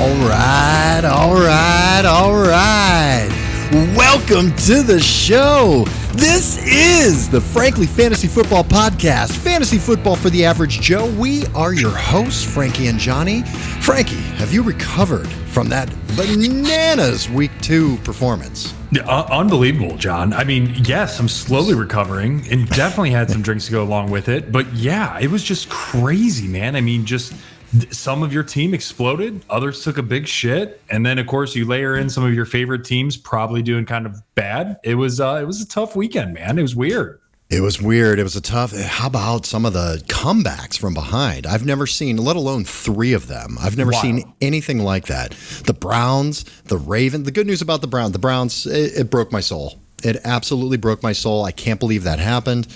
All right. Welcome to the show. This is the Frankly Fantasy Football Podcast, fantasy football for the average Joe. We are your hosts, Frankie and Johnny. Frankie, have you recovered from that bananas week 2 performance? Unbelievable, John. I mean, yes, I'm slowly recovering and definitely had some drinks to go along with it. But yeah, it was just crazy, man. I mean, just some of your team exploded, others took a big shit, and then of course you layer in some of your favorite teams probably doing kind of bad. It was a tough weekend, man. It was weird. It was a tough. How about some of the comebacks from behind? I've never seen, let alone 3 of them. I've never seen anything like that. The Browns, the Ravens. The good news about the Browns, it broke my soul. It absolutely broke my soul. I can't believe that happened.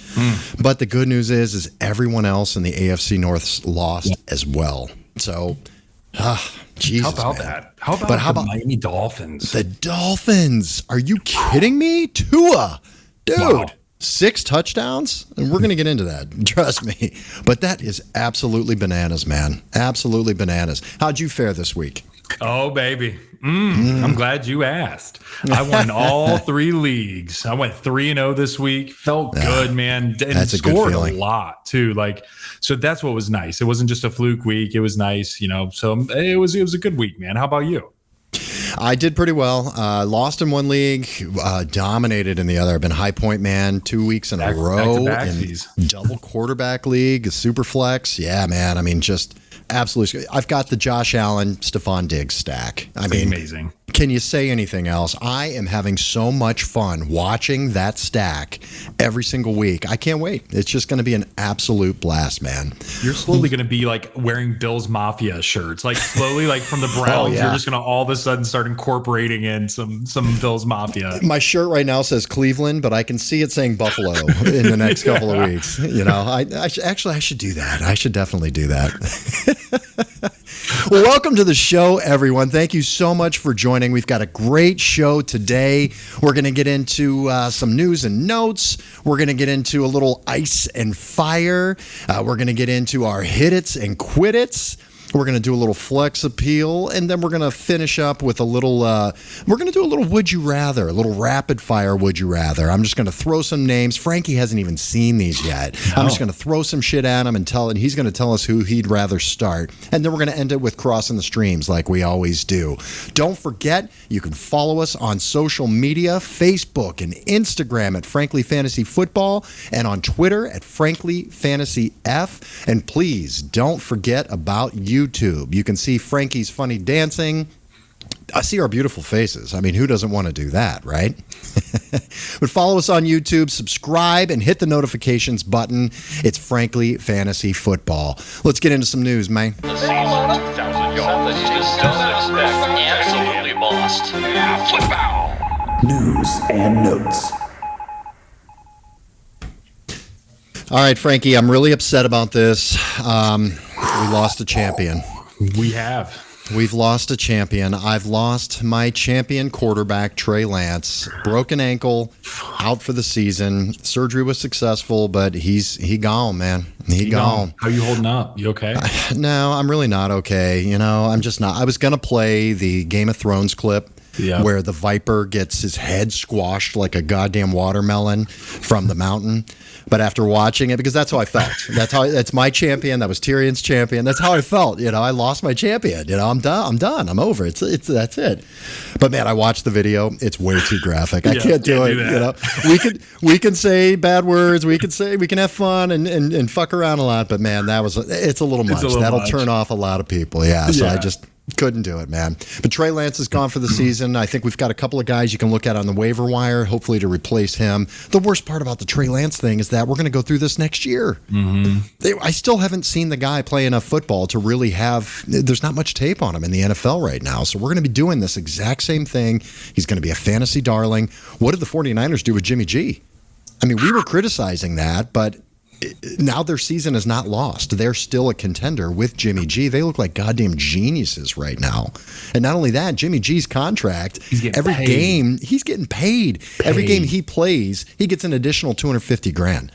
But the good news is everyone else in the AFC North lost as well. So, Jesus, how about that? How about the Miami Dolphins? The Dolphins. Are you kidding me? Tua. Dude. Wow. 6 touchdowns? And we're going to get into that. Trust me. But that is absolutely bananas, man. Absolutely bananas. How'd you fare this week? Oh, baby. I'm glad you asked. I won all 3 leagues. I went 3-0 this week. Felt good, man. And scored a lot too. So that's what was nice. It wasn't just a fluke week. It was nice, so it was a good week, man. How about you? I did pretty well. Lost in one league, dominated in the other. I've been high point man 2 weeks in a row in double quarterback league, super flex. Yeah, man. I mean, just absolutely. I've got the Josh Allen, Stephon Diggs stack. I mean, amazing. Can you say anything else? I am having so much fun watching that stack every single week. I can't wait. It's just going to be an absolute blast, man. You're slowly going to be like wearing Bill's Mafia shirts, like slowly, like from the Browns. You're just going to all of a sudden start incorporating in some Bill's Mafia. My shirt right now says Cleveland, but I can see it saying Buffalo in the next couple of weeks. I should do that. I should definitely do that. Well, welcome to the show, everyone. Thank you so much for joining. We've got a great show today. We're going to get into some news and notes. We're going to get into a little ice and fire. We're going to get into our hit its and quit its. We're going to do a little flex appeal, and then we're going to finish up with a little, we're going to do a little would you rather, a little rapid fire would you rather. I'm just going to throw some names. Frankie hasn't even seen these yet. No. I'm just going to throw some shit at him and he's going to tell us who he'd rather start. And then we're going to end it with crossing the streams like we always do. Don't forget, you can follow us on social media, Facebook and Instagram at Frankly Fantasy Football, and on Twitter at Frankly Fantasy F. And please don't forget about YouTube. You can see Frankie's funny dancing. I see our beautiful faces. I mean, who doesn't want to do that, right? But follow us on YouTube, subscribe, and hit the notifications button. It's Frankly Fantasy Football. Let's get into some news, man. The season 2000 yards you just don't expect. Absolutely lost. Football. News and notes. All right, Frankie, I'm really upset about this. We lost a champion. We've lost a champion. I've lost my champion quarterback, Trey Lance. Broken ankle, out for the season. Surgery was successful, but he gone, man. He gone. How you holding up? You okay? No, I'm really not okay. I'm just not. I was going to play the Game of Thrones clip. Yeah. Where the Viper gets his head squashed like a goddamn watermelon from the mountain. But after watching it, because that's how I felt. That's my champion. That was Tyrion's champion. That's how I felt. I lost my champion. I'm done. I'm over. That's it. But man, I watched the video. It's way too graphic. I can't do it. We can say bad words. We can have fun and fuck around a lot. But man, it's a little much. That'll turn off a lot of people. Yeah. So I just couldn't do it, man. But Trey Lance is gone for the season. I think we've got a couple of guys you can look at on the waiver wire, hopefully to replace him. The worst part about the Trey Lance thing is that we're going to go through this next year. Mm-hmm. I still haven't seen the guy play enough football to really there's not much tape on him in the NFL right now. So we're going to be doing this exact same thing. He's going to be a fantasy darling. What did the 49ers do with Jimmy G? I mean, we were criticizing that, but now their season is not lost. They're still a contender with Jimmy G. They look like goddamn geniuses right now. And not only that, Jimmy G's contract, every game, he's getting paid. Every game he plays, he gets an additional $250,000.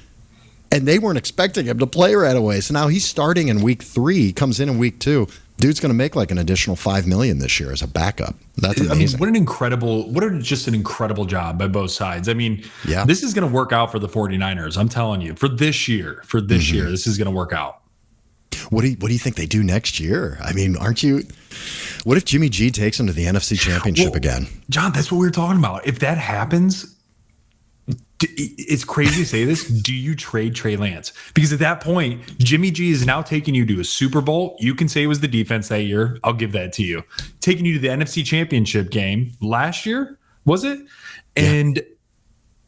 And they weren't expecting him to play right away. So now he's starting in week 3, comes in week 2. Dude's going to make like an additional $5 million this year as a backup. That's amazing. I mean, just an incredible job by both sides. I mean, this is going to work out for the 49ers. I'm telling you, for this year, this is going to work out. What do you think they do next year? I mean, what if Jimmy G takes them to the NFC Championship again? John, that's what we were talking about. If that happens, it's crazy to say this. Do you trade Trey Lance? Because at that point, Jimmy G is now taking you to a Super Bowl. You can say it was the defense that year. I'll give that to you. Taking you to the NFC Championship game last year, was it? And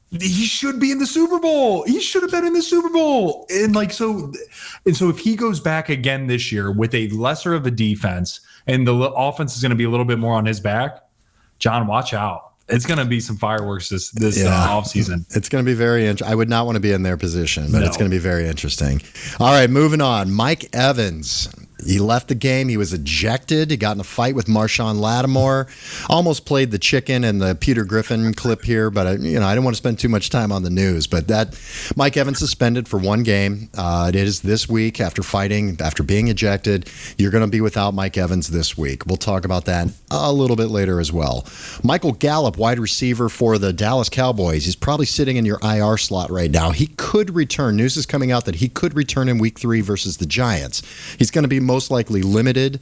he should be in the Super Bowl. He should have been in the Super Bowl. And so if he goes back again this year with a lesser of a defense and the offense is going to be a little bit more on his back, John, watch out. It's going to be some fireworks this offseason. It's going to be very interesting. I would not want to be in their position, but it's going to be very interesting. All right, moving on. Mike Evans. He left the game. He was ejected. He got in a fight with Marshawn Lattimore. Almost played the chicken in the Peter Griffin clip here, but I didn't want to spend too much time on the news. But that Mike Evans suspended for one game. It is this week after being ejected. You're going to be without Mike Evans this week. We'll talk about that a little bit later as well. Michael Gallup, wide receiver for the Dallas Cowboys. He's probably sitting in your IR slot right now. He could return. News is coming out that he could return in week 3 versus the Giants. He's going to be most likely limited.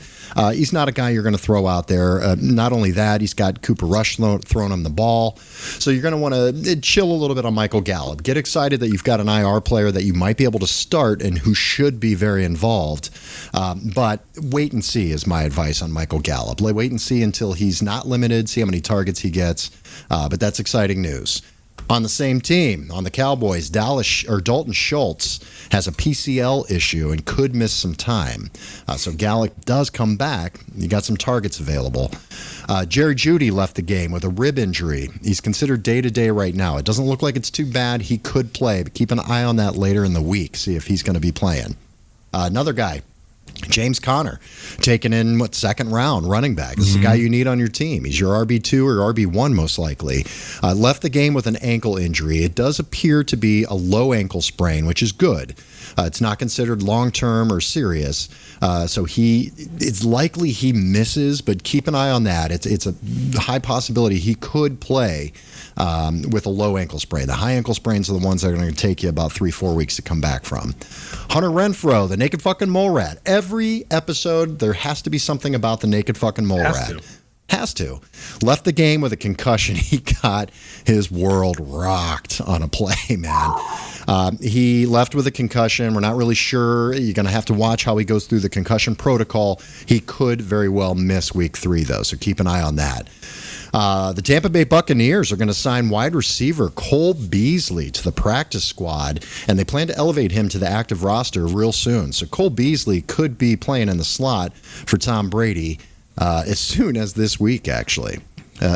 He's not a guy you're going to throw out there. Not only that, he's got Cooper Rush throwing him the ball. So you're going to want to chill a little bit on Michael Gallup. Get excited that you've got an IR player that you might be able to start and who should be very involved. But wait and see is my advice on Michael Gallup. Wait and see until he's not limited, see how many targets he gets. But that's exciting news. On the same team, on the Cowboys, Dalton Schultz has a PCL issue and could miss some time. So Gallup does come back. You got some targets available. Jerry Jeudy left the game with a rib injury. He's considered day-to-day right now. It doesn't look like it's too bad. He could play, but keep an eye on that later in the week. See if he's going to be playing. Another guy, James Conner, taken in second round running back. This is the guy you need on your team. He's your RB2 or RB1 most likely. Left the game with an ankle injury. It does appear to be a low ankle sprain, which is good. It's not considered long-term or serious. So it's likely he misses, but keep an eye on that. It's a high possibility he could play with a low ankle sprain. The high ankle sprains are the ones that are going to take you about 3-4 weeks to come back from. Hunter Renfrow, the naked fucking mole rat. Every episode, there has to be something about the naked fucking mole rat. Has to. Left the game with a concussion. He got his world rocked on a play, man. He left with a concussion. We're not really sure. You're going to have to watch how he goes through the concussion protocol. He could very well miss week 3, though, so keep an eye on that. The Tampa Bay Buccaneers are going to sign wide receiver Cole Beasley to the practice squad, and they plan to elevate him to the active roster real soon. So Cole Beasley could be playing in the slot for Tom Brady as soon as this week, actually.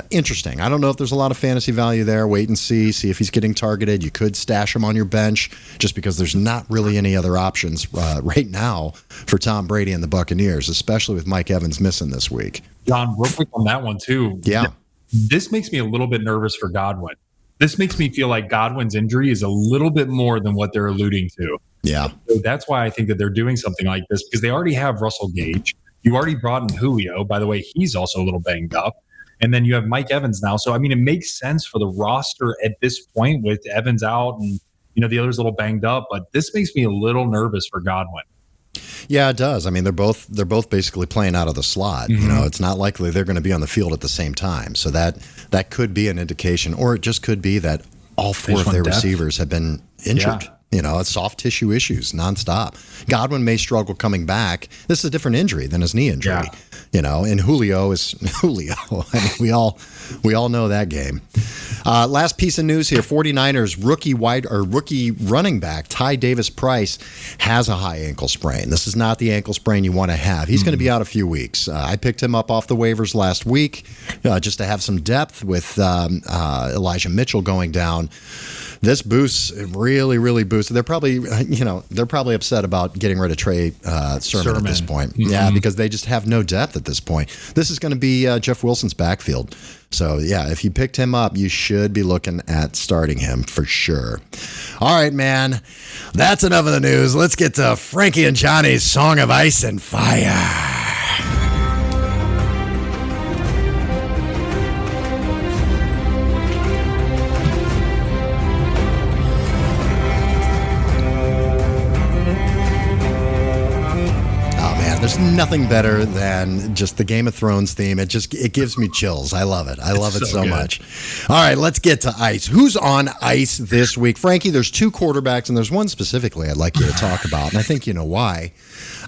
Interesting. I don't know if there's a lot of fantasy value there. Wait and see if he's getting targeted. You could stash him on your bench just because there's not really any other options right now for Tom Brady and the Buccaneers, especially with Mike Evans missing this week. John, real quick on that one, too. Yeah. This makes me a little bit nervous for Godwin. This makes me feel like Godwin's injury is a little bit more than what they're alluding to. Yeah. So that's why I think that they're doing something like this, because they already have Russell Gage. You already brought in Julio. By the way, he's also a little banged up. And then you have Mike Evans now. So, I mean, it makes sense for the roster at this point with Evans out and, the other's a little banged up. But this makes me a little nervous for Godwin. Yeah, it does. I mean, they're both basically playing out of the slot. Mm-hmm. It's not likely they're going to be on the field at the same time. So that could be an indication, or it just could be that all 4 of their receivers have been injured. Yeah. It's soft tissue issues nonstop. Godwin may struggle coming back. This is a different injury than his knee injury. Yeah. And Julio is Julio. I mean, we all know that game. Last piece of news here: 49ers rookie running back Ty Davis-Price has a high ankle sprain. This is not the ankle sprain you want to have. He's going to be out a few weeks. I picked him up off the waivers last week just to have some depth with Elijah Mitchell going down. This boosts really, really boosts. They're probably upset about getting rid of Trey Sermon at this point. Mm-hmm. Yeah, because they just have no depth at this point. This is going to be Jeff Wilson's backfield. So, yeah, if you picked him up, you should be looking at starting him for sure. All right, man. That's enough of the news. Let's get to Frankie and Johnny's Song of Ice and Fire. There's nothing better than just the Game of Thrones theme. It gives me chills. I love it. I love it so much. All right, let's get to ice. Who's on ice this week? Frankie, there's 2 quarterbacks, and there's one specifically I'd like you to talk about, and I think you know why.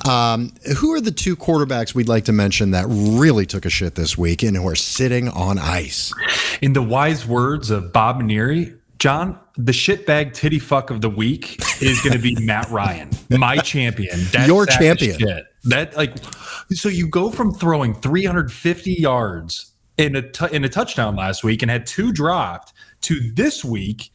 Who are the 2 quarterbacks we'd like to mention that really took a shit this week and who are sitting on ice? In the wise words of Bob Maneri, John, the shitbag titty fuck of the week is going to be Matt Ryan, my champion. That's your champion. Shit. So you go from throwing 350 yards in a touchdown last week and had 2 dropped to this week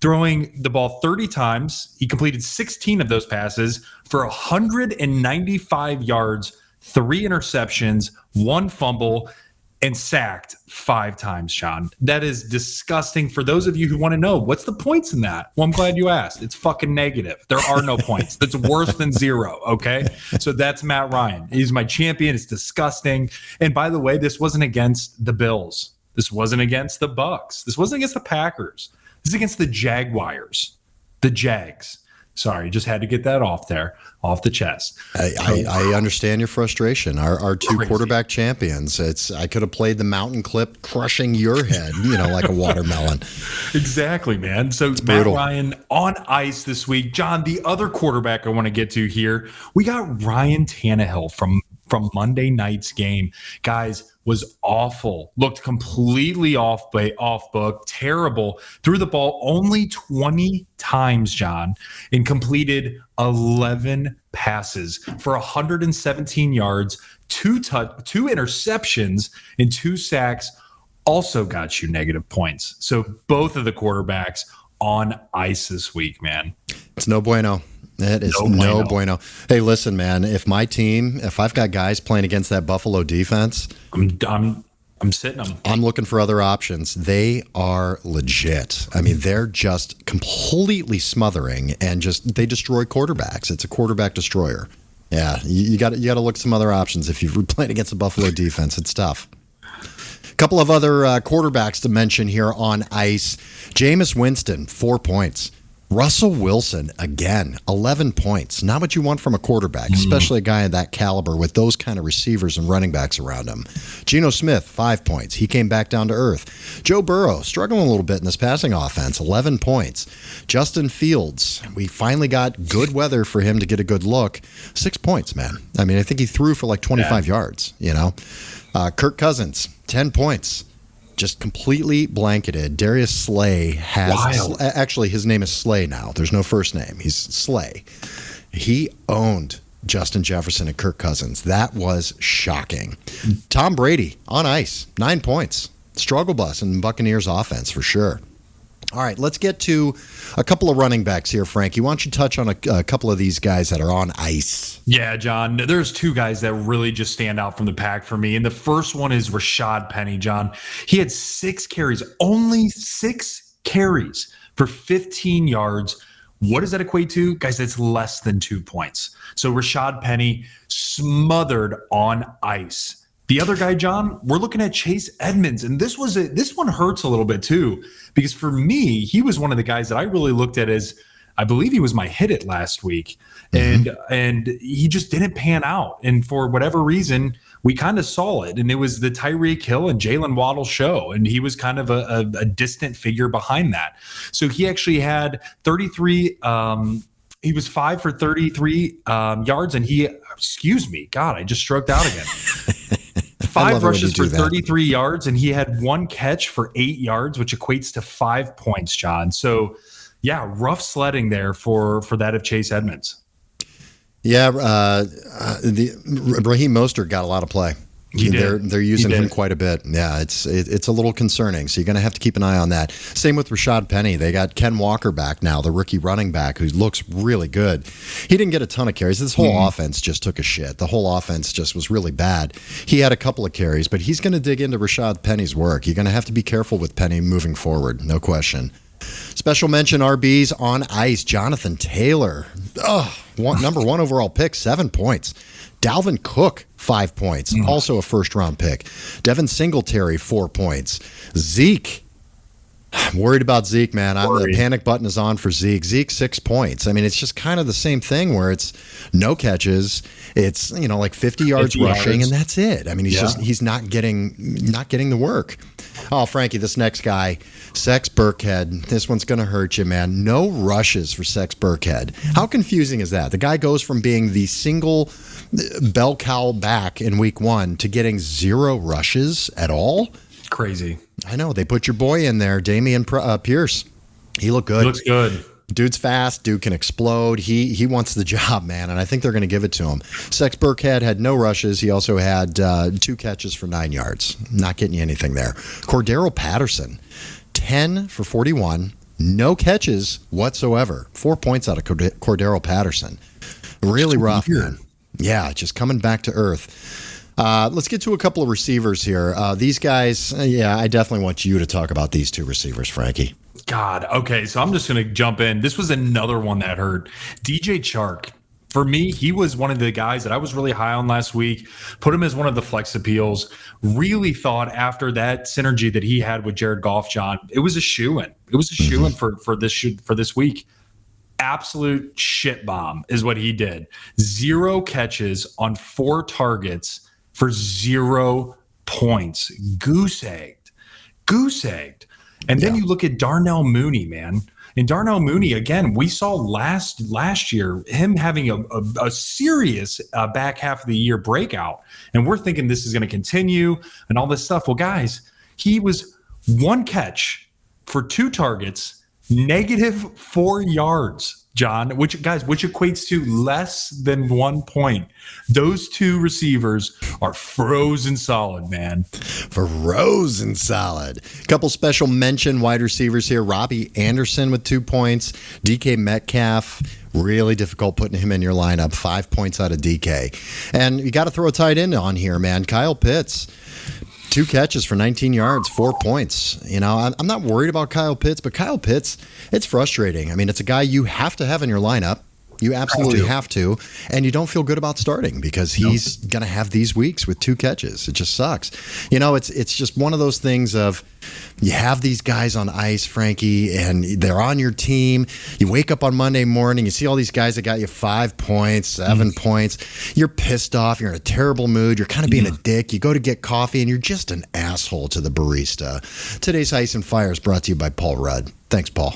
throwing the ball 30 times. He completed 16 of those passes for 195 yards, 3 interceptions, 1 fumble, and sacked 5 times, Sean. That is disgusting. For those of you who want to know, what's the points in that? Well, I'm glad you asked. It's fucking negative. There are no points. That's worse than 0, okay? So that's Matt Ryan. He's my champion. It's disgusting. And by the way, this wasn't against the Bills. This wasn't against the Bucks. This wasn't against the Packers. This is against the Jaguars. The Jags. Sorry, just had to get that off the chest. I understand your frustration. Our 2 Crazy. quarterback champions. I could have played the mountain clip crushing your head, like a watermelon. Exactly, man. So Matt Ryan on ice this week. John, the other quarterback I want to get to here, we got Ryan Tannehill from Monday night's game. Guys, was awful. Looked completely off book. Terrible. Threw the ball only 20 times, John, and completed 11 passes for 117 yards, 2 interceptions, and 2 sacks. Also got you negative points. So both of the quarterbacks on ice this week, man. It's no bueno. It is no bueno. Hey, listen, man. If I've got guys playing against that Buffalo defense, I'm sitting them. I'm looking for other options. They are legit. I mean, they're just completely smothering and they destroy quarterbacks. It's a quarterback destroyer. Yeah, you got to look at some other options if you're playing against a Buffalo defense. It's tough. A couple of other quarterbacks to mention here on ice. Jameis Winston, 4 points. Russell Wilson, again, 11 points. Not what you want from a quarterback, especially a guy of that caliber with those kind of receivers and running backs around him. Geno Smith, 5 points. He came back down to earth. Joe Burrow, struggling a little bit in this passing offense, 11 points. Justin Fields, we finally got good weather for him to get a good look. 6 points, man. I mean, I think he threw for like 25 yards, Kirk Cousins, 10 points. Just completely blanketed. Darius Slay has... Actually, his name is Slay now. There's no first name. He's Slay. He owned Justin Jefferson and Kirk Cousins. That was shocking. Tom Brady on ice, 9 points. Struggle bus in Buccaneers offense for sure. All right, let's get to a couple of running backs here, Frankie. Why don't you touch on a couple of these guys that are on ice? Yeah, John, there's 2 guys that really just stand out from the pack for me. And the first one is Rashad Penny, John. He had 6 carries, only 6 carries for 15 yards. What does that equate to? Guys, that's less than 2 points. So Rashad Penny smothered on ice. The other guy, John, we're looking at Chase Edmonds, and this one hurts a little bit too, because for me, he was one of the guys that I really looked at as, I believe he was my hit it last week, and he just didn't pan out, and for whatever reason, we kind of saw it, and it was the Tyreek Hill and Jalen Waddle show, and he was kind of a distant figure behind that. So he actually had 33. He was 5 for 33 yards, and God, I just stroked out again. 5 rushes for 33 yards, and he had 1 catch for 8 yards, which equates to 5 points, John. So, yeah, rough sledding there for that of Chase Edmonds. Yeah, Raheem Mostert got a lot of play. They're using him quite a bit. Yeah, it's a little concerning. So you're going to have to keep an eye on that. Same with Rashad Penny. They got Ken Walker back now, the rookie running back, who looks really good. He didn't get a ton of carries. This whole offense just took a shit. The whole offense just was really bad. He had a couple of carries, but he's going to dig into Rashad Penny's work. You're going to have to be careful with Penny moving forward, no question. Special mention RBs on ice. Jonathan Taylor, number 1 overall pick, 7 points. Dalvin Cook, 5 points, also a first-round pick. Devin Singletary, 4 points. Zeke, I'm worried about Zeke, man. The panic button is on for Zeke. Zeke 6 points. I mean, it's just kind of the same thing where it's no catches. It's like 50 yards rushing, and that's it. I mean, he's not getting the work. Oh, Frankie, this next guy, Sex Burkhead. This one's going to hurt you, man. No rushes for Sex Burkhead. How confusing is that? The guy goes from being the single bell cow back in week 1 to getting 0 rushes at all. Crazy. I know. They put your boy in there, Damian Pierce. He looked good. He looks good. Dude's fast. Dude can explode. He wants the job, man, and I think they're going to give it to him. Sex Burkhead had no rushes. He also had 2 catches for 9 yards. Not getting you anything there. Cordero Patterson, 10 for 41. No catches whatsoever. 4 points out of Cordero Patterson. Really rough, man. Yeah, just coming back to earth. Let's get to a couple of receivers here. These guys, I definitely want you to talk about these 2 receivers, Frankie. God. Okay, so I'm just going to jump in. This was another one that hurt. DJ Chark. For me, he was one of the guys that I was really high on last week. Put him as one of the flex appeals. Really thought after that synergy that he had with Jared Goff, John, it was a shoo-in. It was a shoo-in for this week. Absolute shit bomb is what he did. 0 catches on 4 targets for 0 points. Goose egged. And then you look at Darnell Mooney, man. And Darnell Mooney, again, we saw last year him having a serious back half of the year breakout. And we're thinking this is going to continue and all this stuff. Well, guys, he was 1 catch for 2 targets, -4 yards. John, which equates to less than 1 point. Those 2 receivers are frozen solid, man. Frozen solid. Couple special mention wide receivers here. Robbie Anderson with 2 points. DK Metcalf, really difficult putting him in your lineup. 5 points out of DK. And you got to throw a tight end on here, man. Kyle Pitts. 2 catches for 19 yards, 4 points. I'm not worried about Kyle Pitts, but Kyle Pitts, it's frustrating. I mean, it's a guy you have to have in your lineup. You absolutely have to. And you don't feel good about starting because he's going to have these weeks with 2 catches. It just sucks. It's just one of those things of you have these guys on ice, Frankie, and they're on your team. You wake up on Monday morning, you see all these guys that got you 5 points, 7 points. You're pissed off. You're in a terrible mood. You're kind of being a dick. You go to get coffee, and you're just an asshole to the barista. Today's Ice and Fire is brought to you by Paul Rudd. Thanks, Paul.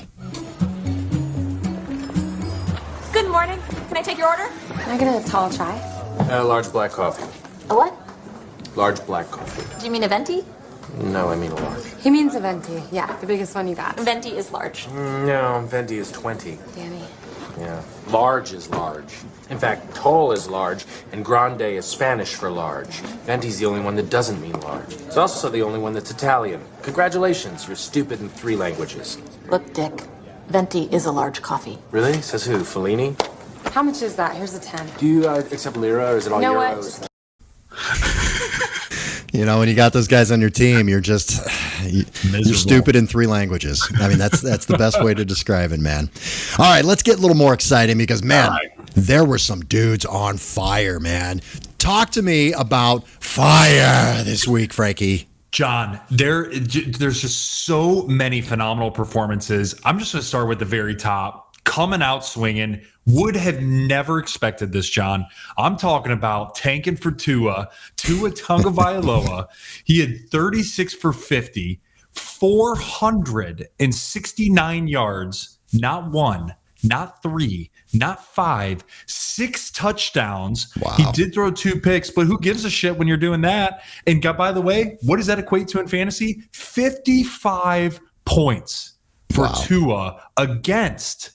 Good morning. Can I take your order? Can I get a tall chai? A large black coffee. A what? Large black coffee. Do you mean a venti? No, I mean a large. He means a venti. Yeah, the biggest one you got. Venti is large. No, venti is 20. Danny. Yeah. Large is large. In fact, tall is large, and grande is Spanish for large. Venti's the only one that doesn't mean large. It's also the only one that's Italian. Congratulations, you're stupid in 3 languages. Look, Dick, venti is a large coffee. Really? Says who? Fellini? How much is that? Here's a 10. Do you accept lira, or is it all You know euros? what? When you got those guys on your team, you're stupid in 3 languages. I mean, that's the best way to describe it, man. All right, let's get a little more exciting because, man, there were some dudes on fire, man. Talk to me about fire this week, Frankie. John, there's just so many phenomenal performances. I'm just going to start with the very top. Coming out swinging, would have never expected this, John. I'm talking about tanking for Tua Tagovailoa. He had 36 for 50, 469 yards, not 1, not 3, not 5, 6 touchdowns. Wow. He did throw 2 picks, but who gives a shit when you're doing that? And by the way, what does that equate to in fantasy? 55 points for Tua against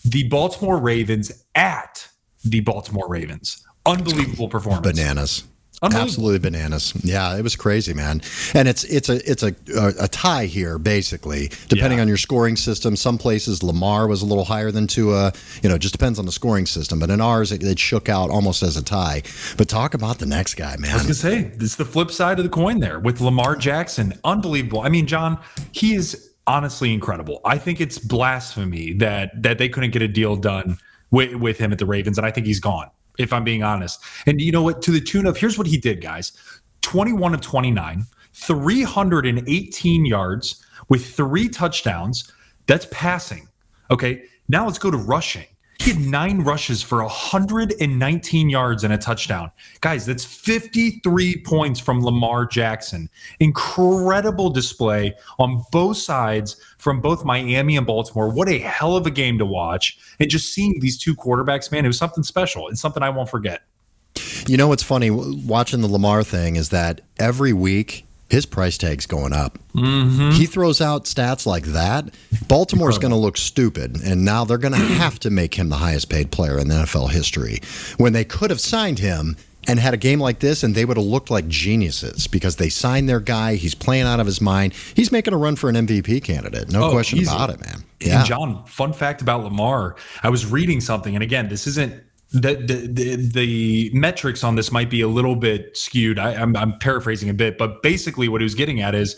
the Baltimore Ravens at the Baltimore Ravens. Unbelievable performance. Bananas. Absolutely bananas. Yeah, it was crazy, man. And it's a tie here, basically, depending on your scoring system. Some places Lamar was a little higher than Tua. It just depends on the scoring system. But in ours, it shook out almost as a tie. But talk about the next guy, man. I was going to say, it's the flip side of the coin there with Lamar Jackson. Unbelievable. I mean, John, he is honestly incredible. I think it's blasphemy that they couldn't get a deal done with him at the Ravens, and I think he's gone, if I'm being honest. And you know what? To the tune of, here's what he did, guys. 21 of 29, 318 yards, with 3 touchdowns. That's passing. Okay, now let's go to rushing. He had 9 rushes for 119 yards and a touchdown. Guys, that's 53 points from Lamar Jackson. Incredible display on both sides from both Miami and Baltimore. What a hell of a game to watch. And just seeing these 2 quarterbacks, man, it was something special. It's something I won't forget. You know what's funny watching the Lamar thing is that every week his price tag's going up. Mm-hmm. He throws out stats like that. Baltimore's going to look stupid, and now they're going to have to make him the highest paid player in NFL history when they could have signed him and had a game like this, and they would have looked like geniuses because they signed their guy. He's playing out of his mind. He's making a run for an MVP candidate. No question about it, man. Yeah. And John, fun fact about Lamar, I was reading something, and again, this isn't the metrics on this might be a little bit skewed. I'm paraphrasing a bit, but basically what he was getting at is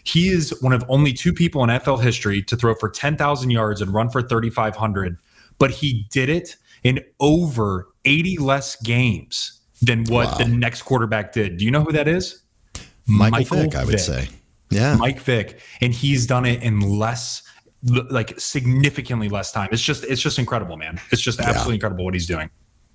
he is one of only 2 people in NFL history to throw for 10,000 yards and run for 3,500, but he did it in over 80 less games than what the next quarterback did. Do you know who that is? Michael Vick, I would say. Yeah. Mike Vick. And he's done it in less, like significantly less time. It's just incredible, man. It's just absolutely incredible what he's doing.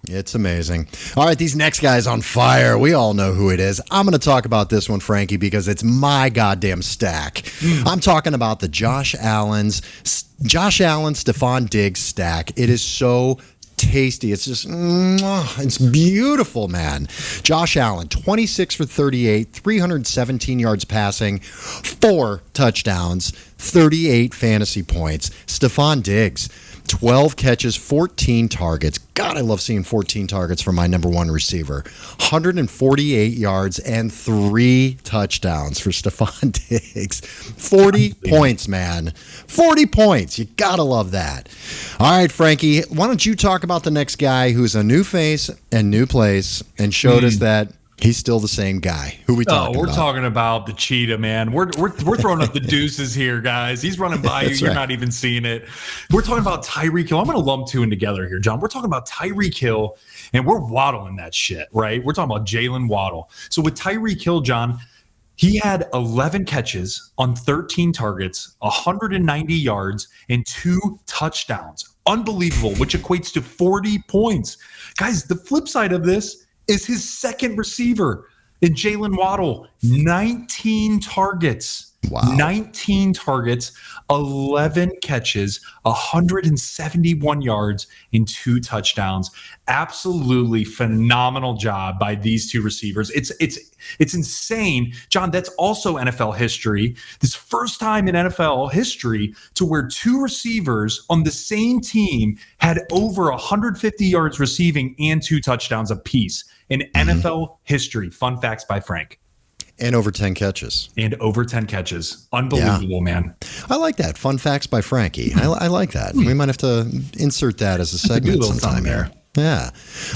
It's amazing. All right, these next guys on fire. We all know who it is. I'm going to talk about this one, Frankie, because it's my goddamn stack. I'm talking about the Josh Allen, Stephon Diggs stack. It is so tasty. It's just, it's beautiful, man. Josh Allen, 26 for 38, 317 yards passing, 4 touchdowns, 38 fantasy points. Stephon Diggs, 12 catches, 14 targets. God, I love seeing 14 targets from my number 1 receiver. 148 yards and 3 touchdowns for Stephon Diggs. 40 points, man. 40 points. You got to love that. All right, Frankie, why don't you talk about the next guy who's a new face and new place and showed us that he's still the same guy. Who we talking about? We're talking about the cheetah, man. We're throwing up the deuces here, guys. He's running by you. You're not even seeing it. We're talking about Tyreek Hill. I'm going to lump 2 in together here, John. We're talking about Tyreek Hill, and we're waddling that shit, right? We're talking about Jalen Waddle. So with Tyreek Hill, John, he had 11 catches on 13 targets, 190 yards, and 2 touchdowns. Unbelievable, which equates to 40 points. Guys, the flip side of this is his second receiver in Jalen Waddle. 19 targets. Wow. 19 targets, 11 catches, 171 yards, and 2 touchdowns. Absolutely phenomenal job by these 2 receivers. It's insane. John, that's also NFL history. This first time in NFL history to where 2 receivers on the same team had over 150 yards receiving and 2 touchdowns apiece in NFL history. Fun facts by Frank. And over 10 catches. Unbelievable, man. I like that. Fun facts by Frankie. I like that. We might have to insert that as a segment sometime here. Yeah.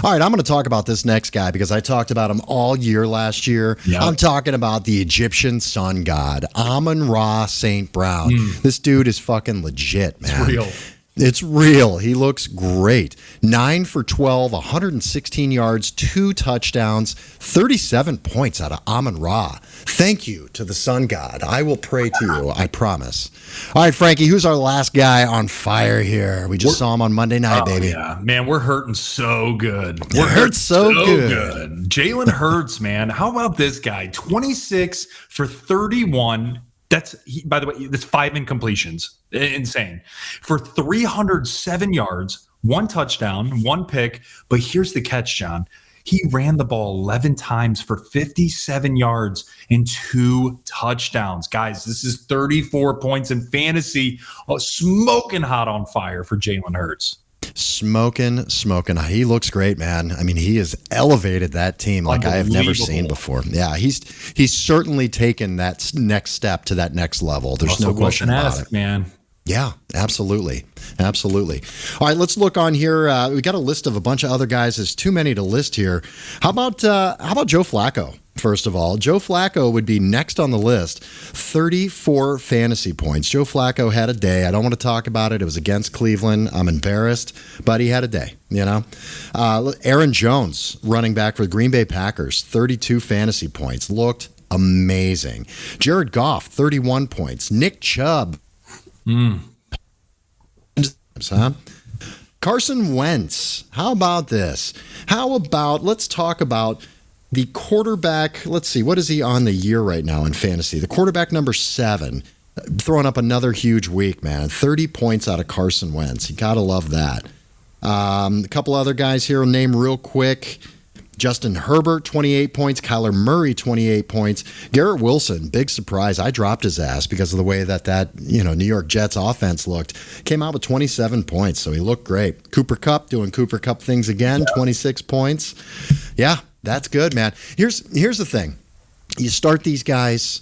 All right, I'm going to talk about this next guy because I talked about him all year last year. Yep. I'm talking about the Egyptian sun god, Amon-Ra St. Brown. This dude is fucking legit, man. It's real. It's real. He looks great. 9 for 12, 116 yards, 2 touchdowns, 37 points out of Amon-Ra. Thank you to the sun god. I will pray to you, I promise. All right, Frankie, who's our last guy on fire here? We just saw him on Monday night, baby. Yeah, man, we're hurting so good. We're hurting so good. Jalen Hurts, man. How about this guy? 26 for 31. By the way, that's 5 incompletions. Insane. For 307 yards, 1 touchdown, 1 pick. But here's the catch, John. He ran the ball 11 times for 57 yards and 2 touchdowns. Guys, this is 34 points in fantasy. Smoking hot on fire for Jalen Hurts. Smoking. He looks great, man. I mean, he has elevated that team like I have never seen before. Yeah, he's certainly taken that next step to that next level. There's no question about it, man. Yeah, absolutely. All right, let's look on here. We got a list of a bunch of other guys. There's too many to list here. How about Joe Flacco? First of all, Joe Flacco would be next on the list. 34 fantasy points. Joe Flacco had a day. I don't want to talk about it. It was against Cleveland. I'm embarrassed, but he had a day, you know. Aaron Jones, running back for the Green Bay Packers, 32 fantasy points. Looked amazing. Jared Goff, 31 points. Nick Chubb. Huh? Carson Wentz. How about this? Let's talk about the quarterback. Let's see, what is he on the year right now in fantasy? The quarterback number 7, throwing up another huge week, man. 30 points out of Carson Wentz. You got to love that. A couple other guys here I'll name real quick. Justin Herbert, 28 points. Kyler Murray, 28 points. Garrett Wilson, big surprise. I dropped his ass because of the way that New York Jets offense looked. Came out with 27 points, so he looked great. Cooper Kupp doing Cooper Kupp things again, 26 points. Yeah, that's good, man. Here's the thing. You start these guys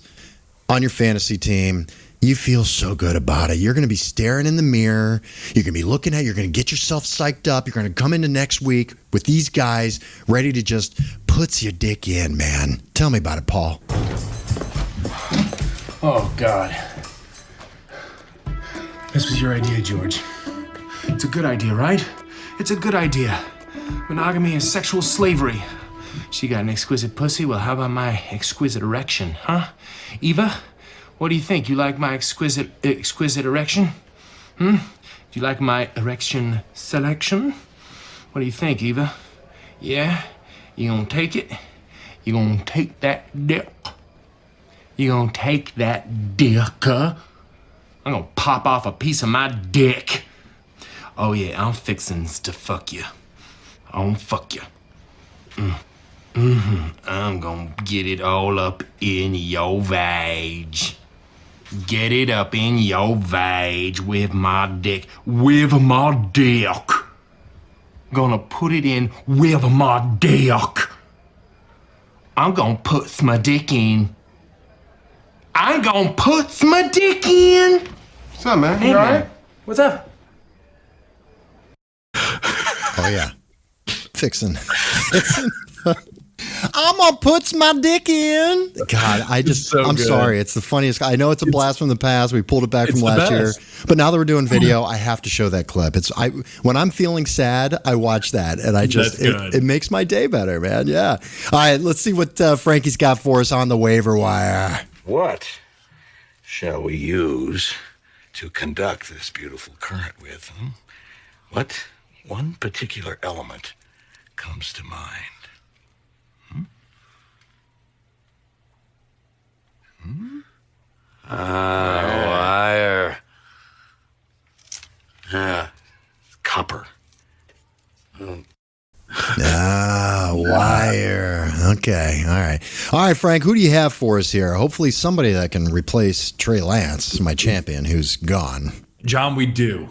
on your fantasy team. You feel so good about it. You're going to be staring in the mirror. You're going to be looking at it. You're going to get yourself psyched up. You're going to come into next week with these guys ready to just put your dick in, man. Tell me about it, Paul. Oh, God. This was your idea, George. It's a good idea, right? It's a good idea. Monogamy is sexual slavery. She got an exquisite pussy. Well, how about my exquisite erection, huh? Eva? What do you think? You like my exquisite erection? Do you like my erection selection? What do you think, Eva? Yeah? You gonna take it? You gonna take that dick? You gonna take that dick, huh? I'm gonna pop off a piece of my dick. Oh yeah, I'm fixin' to fuck you. I'm gonna fuck you. I'm gonna get it all up in your vag. Get it up in your vag with my dick. With my dick. Gonna put it in with my dick. I'm gonna put my dick in. I'm gonna put my dick in. What's up, man? Hey, you man. alright? What's up? Oh, yeah. Fixing. I'm going to put my dick in. God, I'm sorry. It's the funniest. I know it's a blast from the past. We pulled it back from last year. But now that we're doing video, I have to show that clip. When I'm feeling sad, I watch that. And it makes my day better, man. Yeah. All right, let's see what Frankie's got for us on the waiver wire. What shall we use to conduct this beautiful current with? What one particular element comes to mind? Wire. Copper. Wire. Okay. All right. All right, Frank, who do you have for us here? Hopefully somebody that can replace Trey Lance, my champion, who's gone. John, we do.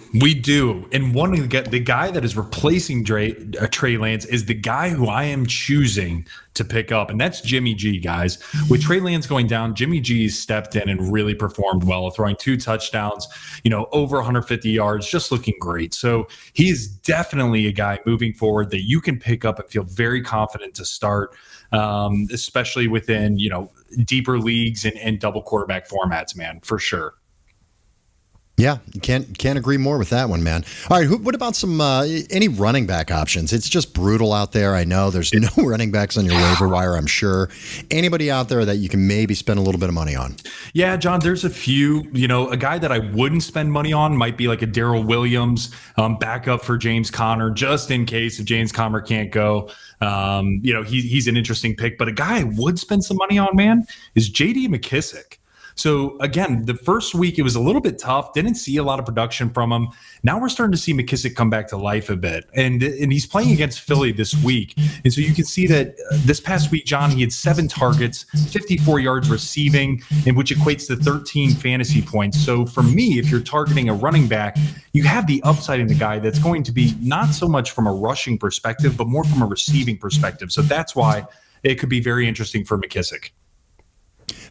And one of the guy that is replacing Trey Lance is the guy who I am choosing to pick up, and that's Jimmy G, guys. With Trey Lance going down, Jimmy G stepped in and really performed well, throwing 2 touchdowns, over 150 yards, just looking great. So he's definitely a guy moving forward that you can pick up and feel very confident to start, especially within, deeper leagues and double quarterback formats, man, for sure. Yeah, you can't agree more with that one, man. All right, what about some any running back options? It's just brutal out there. I know there's no running backs on your waiver wire, I'm sure. Anybody out there that you can maybe spend a little bit of money on? Yeah, John, there's a few. A guy that I wouldn't spend money on might be like a Darrell Williams, backup for James Conner, just in case if James Conner can't go. He's an interesting pick. But a guy I would spend some money on, man, is J.D. McKissic. So, again, the first week, it was a little bit tough. Didn't see a lot of production from him. Now we're starting to see McKissic come back to life a bit. And he's playing against Philly this week. And so you can see that this past week, John, he had 7 targets, 54 yards receiving, and which equates to 13 fantasy points. So for me, if you're targeting a running back, you have the upside in the guy that's going to be not so much from a rushing perspective, but more from a receiving perspective. So that's why it could be very interesting for McKissic.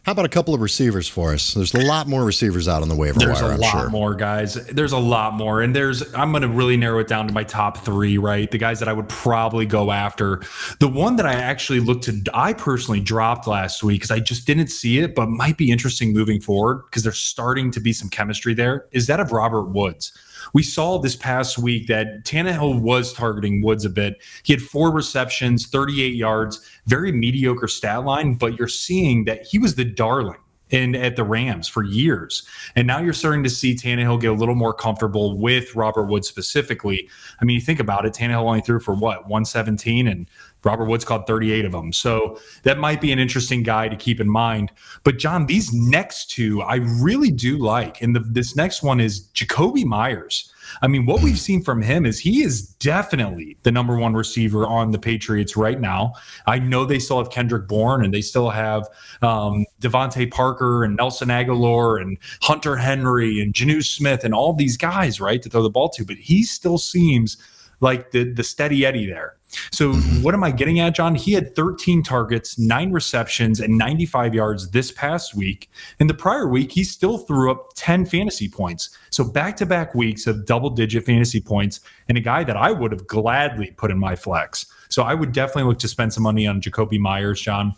How about a couple of receivers for us? There's a lot more receivers out on the waiver wire, I'm sure. There's a lot more, guys. There's a lot more. And I'm going to really narrow it down to my top 3, right? The guys that I would probably go after. The one that I personally dropped last week because I just didn't see it, but might be interesting moving forward because there's starting to be some chemistry there, is that of Robert Woods. we saw this past week that Tannehill was targeting Woods a bit. He had 4 receptions, 38 yards, very mediocre stat line, but you're seeing that he was the darling at the Rams for years. And now you're starting to see Tannehill get a little more comfortable with Robert Woods specifically. I mean, you think about it, Tannehill only threw for 117, and Robert Woods caught 38 of them. So that might be an interesting guy to keep in mind. But John, these next two I really do like. And this next one is Jacoby Myers. I mean, what we've seen from him is he is definitely the number 1 receiver on the Patriots right now. I know they still have Kendrick Bourne, and they still have Devontae Parker and Nelson Aguilar and Hunter Henry and Janu Smith and all these guys, right, to throw the ball to. But he still seems like the steady Eddie there. So what am I getting at, John? He had 13 targets, 9 receptions, and 95 yards this past week. In the prior week, he still threw up 10 fantasy points. So back-to-back weeks of double-digit fantasy points, and a guy that I would have gladly put in my flex. So I would definitely look to spend some money on Jacoby Myers, John.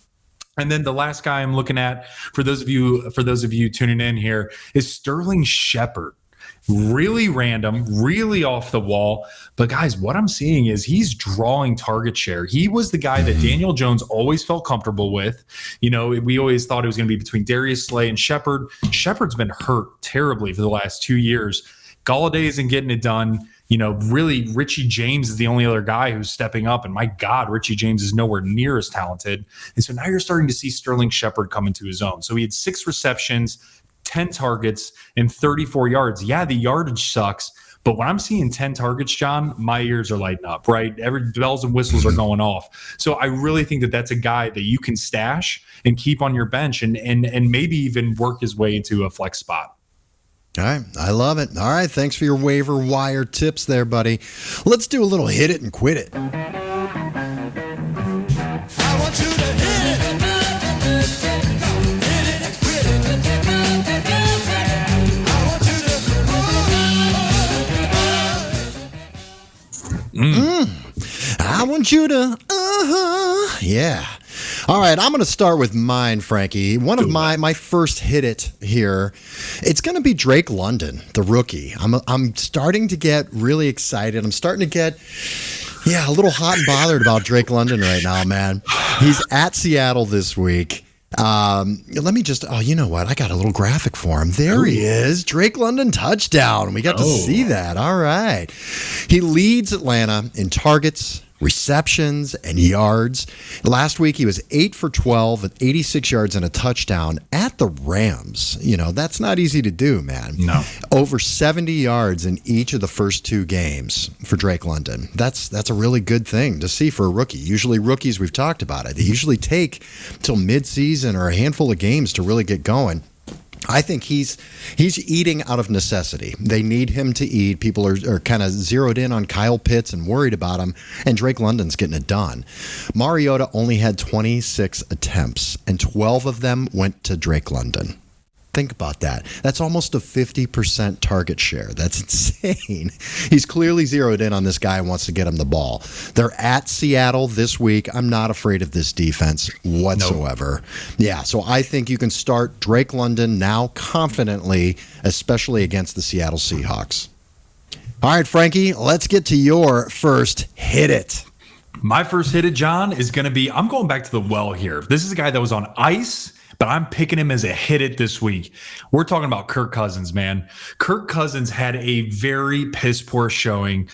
And then the last guy I'm looking at, for those of you tuning in here, is Sterling Shepard. Really random, really off the wall. But guys, what I'm seeing is he's drawing target share. He was the guy that Daniel Jones always felt comfortable with. You know, we always thought it was going to be between Darius Slay and Shepard. Shepard's been hurt terribly for the last 2 years. Galladay isn't getting it done. You know, really, Richie James is the only other guy who's stepping up. And my God, Richie James is nowhere near as talented. And so now you're starting to see Sterling Shepard come into his own. So he had 6 receptions, 10 targets, and 34 yards. Yeah, the yardage sucks, but when I'm seeing 10 targets, John, my ears are lighting up, right? Every bells and whistles are going off. So I really think that that's a guy that you can stash and keep on your bench and maybe even work his way into a flex spot. All right. I love it. All right. Thanks for your waiver wire tips there, buddy. Let's do a little hit it and quit it. I want you to hit it. I want you to, yeah. All right, I'm going to start with mine, Frankie. One of my first hit it here, it's going to be Drake London, the rookie. I'm starting to get really excited. I'm starting to get, a little hot and bothered about Drake London right now, man. He's at Seattle this week. Let me just, you know what? I got a little graphic for him. There he is. Drake London touchdown. We got to see that. All right. He leads Atlanta in targets, receptions, and yards. Last week, he was 8 for 12 with 86 yards and a touchdown at the Rams. You know, that's not easy to do, man. No. Over 70 yards in each of the first 2 games for Drake London. That's a really good thing to see for a rookie. Usually rookies, we've talked about it, they usually take till midseason or a handful of games to really get going. I think he's eating out of necessity. They need him to eat. People are kind of zeroed in on Kyle Pitts and worried about him, and Drake London's getting it done. Mariota only had 26 attempts, and 12 of them went to Drake London. Think about that. That's almost a 50% target share. That's insane. He's clearly zeroed in on this guy and wants to get him the ball. They're at Seattle this week. I'm not afraid of this defense whatsoever. Nope. Yeah, so I think you can start Drake London now confidently, especially against the Seattle Seahawks. All right, Frankie, let's get to your first hit it. My first hit it, John, is going to be, I'm going back to the well here. This is a guy that was on ice, but I'm picking him as a hit it this week. We're talking about Kirk Cousins, man. Kirk Cousins had a very piss poor showing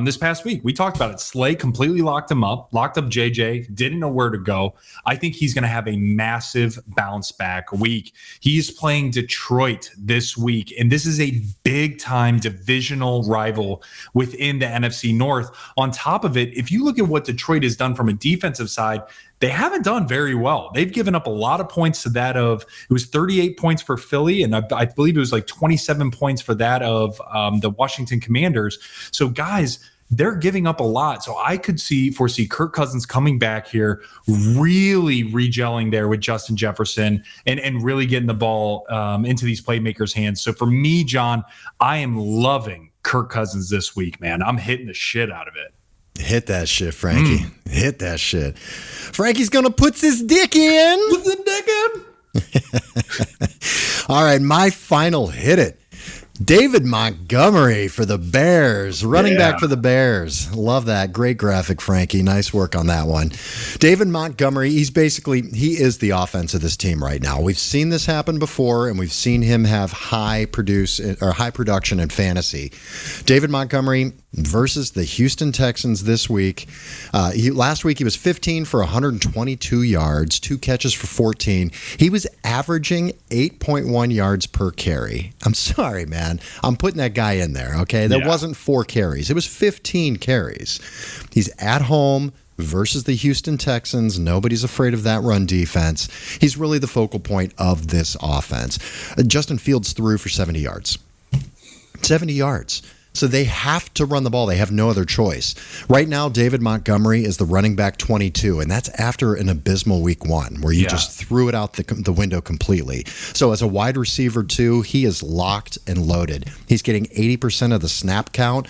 this past week. We talked about it. Slay completely locked up JJ, didn't know where to go. I think he's going to have a massive bounce back week. He's playing Detroit this week, and this is a big time divisional rival within the NFC North. On top of it, if you look at what Detroit has done from a defensive side, they haven't done very well. They've given up a lot of points to that of, it was 38 points for Philly, and I believe it was like 27 points for that of the Washington Commanders. So guys, they're giving up a lot. So I could foresee Kirk Cousins coming back here, really regelling there with Justin Jefferson and really getting the ball into these playmakers' hands. So for me, John, I am loving Kirk Cousins this week, man. I'm hitting the shit out of it. Hit that shit, Frankie. Hit that shit. Frankie's going to put his dick in. Put the dick in. All right, my final hit it. David Montgomery for the Bears, running back for the Bears. Love that. Great graphic, Frankie. Nice work on that one. David Montgomery, he is the offense of this team right now. We've seen this happen before, and we've seen him have high production in fantasy. David Montgomery versus the Houston Texans this week. Last week he was 15 for 122 yards, 2 catches for 14. He was averaging 8.1 yards per carry. I'm sorry, man. I'm putting that guy in there, okay? That wasn't 4 carries. It was 15 carries. He's at home versus the Houston Texans. Nobody's afraid of that run defense. He's really the focal point of this offense. Justin Fields threw for 70 yards. 70 yards. So they have to run the ball. They have no other choice. Right now, David Montgomery is the running back 22, and that's after an abysmal week 1 where you just threw it out the window completely. So as a wide receiver, too, he is locked and loaded. He's getting 80% of the snap count.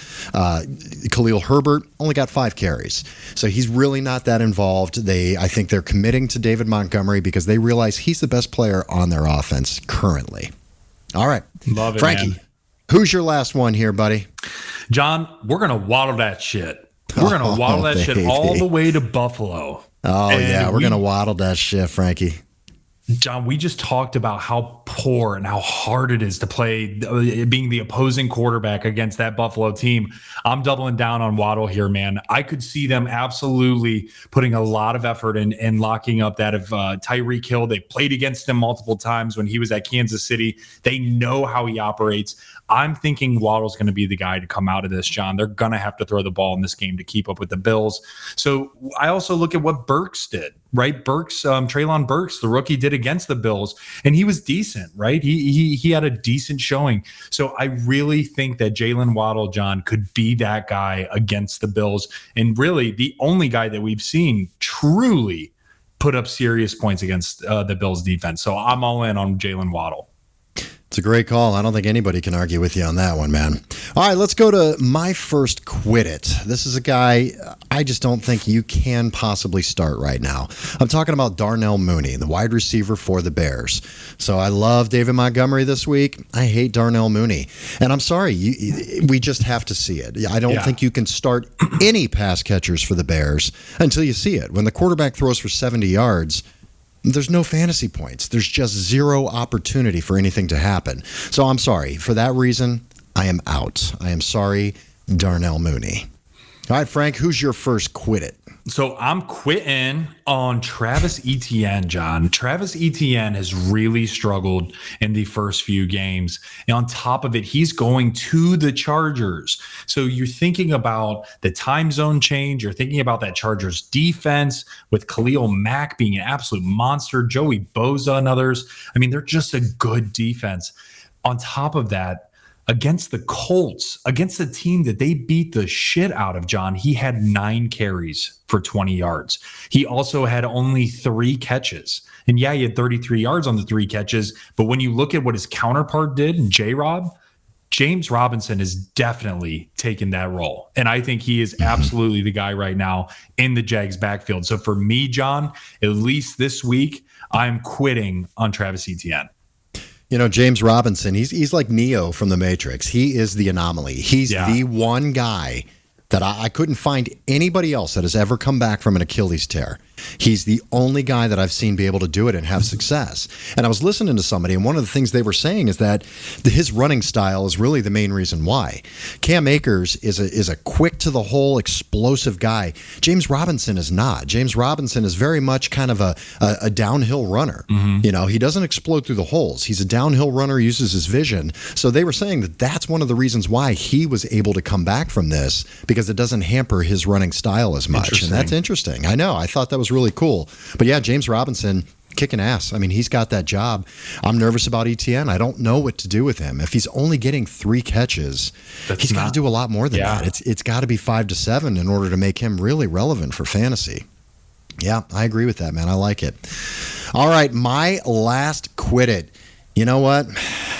Khalil Herbert only got 5 carries. So he's really not that involved. I think they're committing to David Montgomery because they realize he's the best player on their offense currently. All right. Love it, Frankie. man. Who's your last one here, buddy? John, we're going to waddle that shit. We're going to waddle that shit all the way to Buffalo. Oh, yeah. We're going to waddle that shit, Frankie. John, we just talked about how poor and how hard it is to play being the opposing quarterback against that Buffalo team. I'm doubling down on Waddle here, man. I could see them absolutely putting a lot of effort in locking up that of Tyreek Hill. They played against him multiple times when he was at Kansas City. They know how he operates. I'm thinking Waddle's going to be the guy to come out of this, John. They're going to have to throw the ball in this game to keep up with the Bills. So I also look at what Burks did, right? Treylon Burks, the rookie, did against the Bills, and he was decent, right? He had a decent showing. So I really think that Jalen Waddle, John, could be that guy against the Bills, and really the only guy that we've seen truly put up serious points against the Bills defense. So I'm all in on Jalen Waddle. It's a great call. I don't think anybody can argue with you on that one, man. All right, let's go to my first quit it. This is a guy I just don't think you can possibly start right now. I'm talking about Darnell Mooney, the wide receiver for the Bears. So I love David Montgomery this week. I hate Darnell Mooney. And I'm sorry, we just have to see it. I don't think you can start any pass catchers for the Bears until you see it. When the quarterback throws for 70 yards, there's no fantasy points. There's just zero opportunity for anything to happen. So I'm sorry. For that reason, I am out. I am sorry, Darnell Mooney. All right, Frank, who's your first quit it? So I'm quitting on Travis Etienne, John. Travis Etienne has really struggled in the first few games. And on top of it, he's going to the Chargers. So you're thinking about the time zone change. You're thinking about that Chargers defense with Khalil Mack being an absolute monster, Joey Bosa and others. I mean, they're just a good defense. On top of that, against the Colts, against the team that they beat the shit out of, John, he had 9 carries for 20 yards. He also had only 3 catches. And yeah, he had 33 yards on the 3 catches. But when you look at what his counterpart did in J-Rob, James Robinson is definitely taken that role. And I think he is absolutely the guy right now in the Jags backfield. So for me, John, at least this week, I'm quitting on Travis Etienne. You know, James Robinson, he's like Neo from The Matrix. He is the anomaly. He's the one guy that I couldn't find anybody else that has ever come back from an Achilles tear. He's the only guy that I've seen be able to do it and have success. And I was listening to somebody, and one of the things they were saying is that his running style is really the main reason why. Cam Akers is a quick to the hole, explosive guy. James Robinson is not. James Robinson is very much kind of a downhill runner. Mm-hmm. You know, he doesn't explode through the holes. He's a downhill runner, uses his vision. So they were saying that that's one of the reasons why he was able to come back from this, because it doesn't hamper his running style as much. And that's interesting. I know. I thought that was really cool. But yeah, James Robinson kicking ass. I mean, he's got that job. I'm nervous about Etienne. I don't know what to do with him. If he's only getting 3 catches, he's got to do a lot more than that. It's got to be 5 to 7 in order to make him really relevant for fantasy. Yeah, I agree with that, man. I like it. All right, my last quit it. You know what?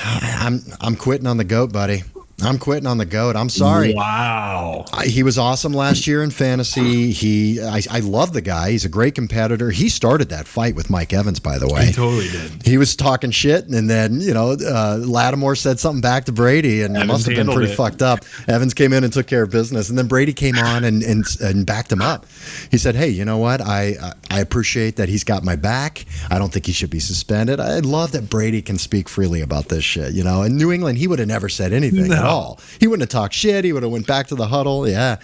I'm quitting on the GOAT, buddy. I'm quitting on the GOAT. I'm sorry. Wow. He was awesome last year in fantasy. I love the guy. He's a great competitor. He started that fight with Mike Evans, by the way. He totally did. He was talking shit, and then, Lattimore said something back to Brady, and it must have been pretty fucked up. Evans came in and took care of business, and then Brady came on and backed him up. He said, hey, you know what? I appreciate that he's got my back. I don't think he should be suspended. I love that Brady can speak freely about this shit, In New England, he would have never said anything at all. He wouldn't have talked shit. He would have went back to the huddle. Yeah.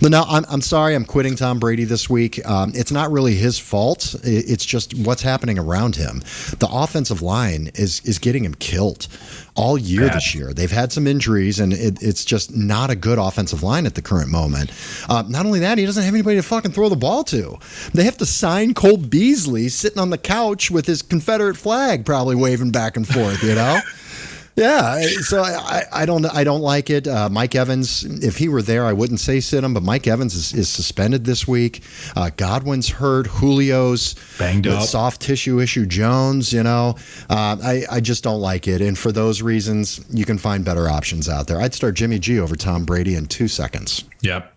But now I'm sorry. I'm quitting Tom Brady this week. It's not really his fault. It's just what's happening around him. The offensive line is getting him killed all year this year. They've had some injuries, and it's just not a good offensive line at the current moment. Not only that, he doesn't have anybody to fucking throw the ball to. They have to sign Cole Beasley sitting on the couch with his Confederate flag probably waving back and forth, Yeah, so I don't like it. Mike Evans, if he were there, I wouldn't say sit him, but Mike Evans is suspended this week. Godwin's hurt. Julio's banged up. Soft tissue issue. Jones, I just don't like it. And for those reasons, you can find better options out there. I'd start Jimmy G over Tom Brady in 2 seconds. Yep.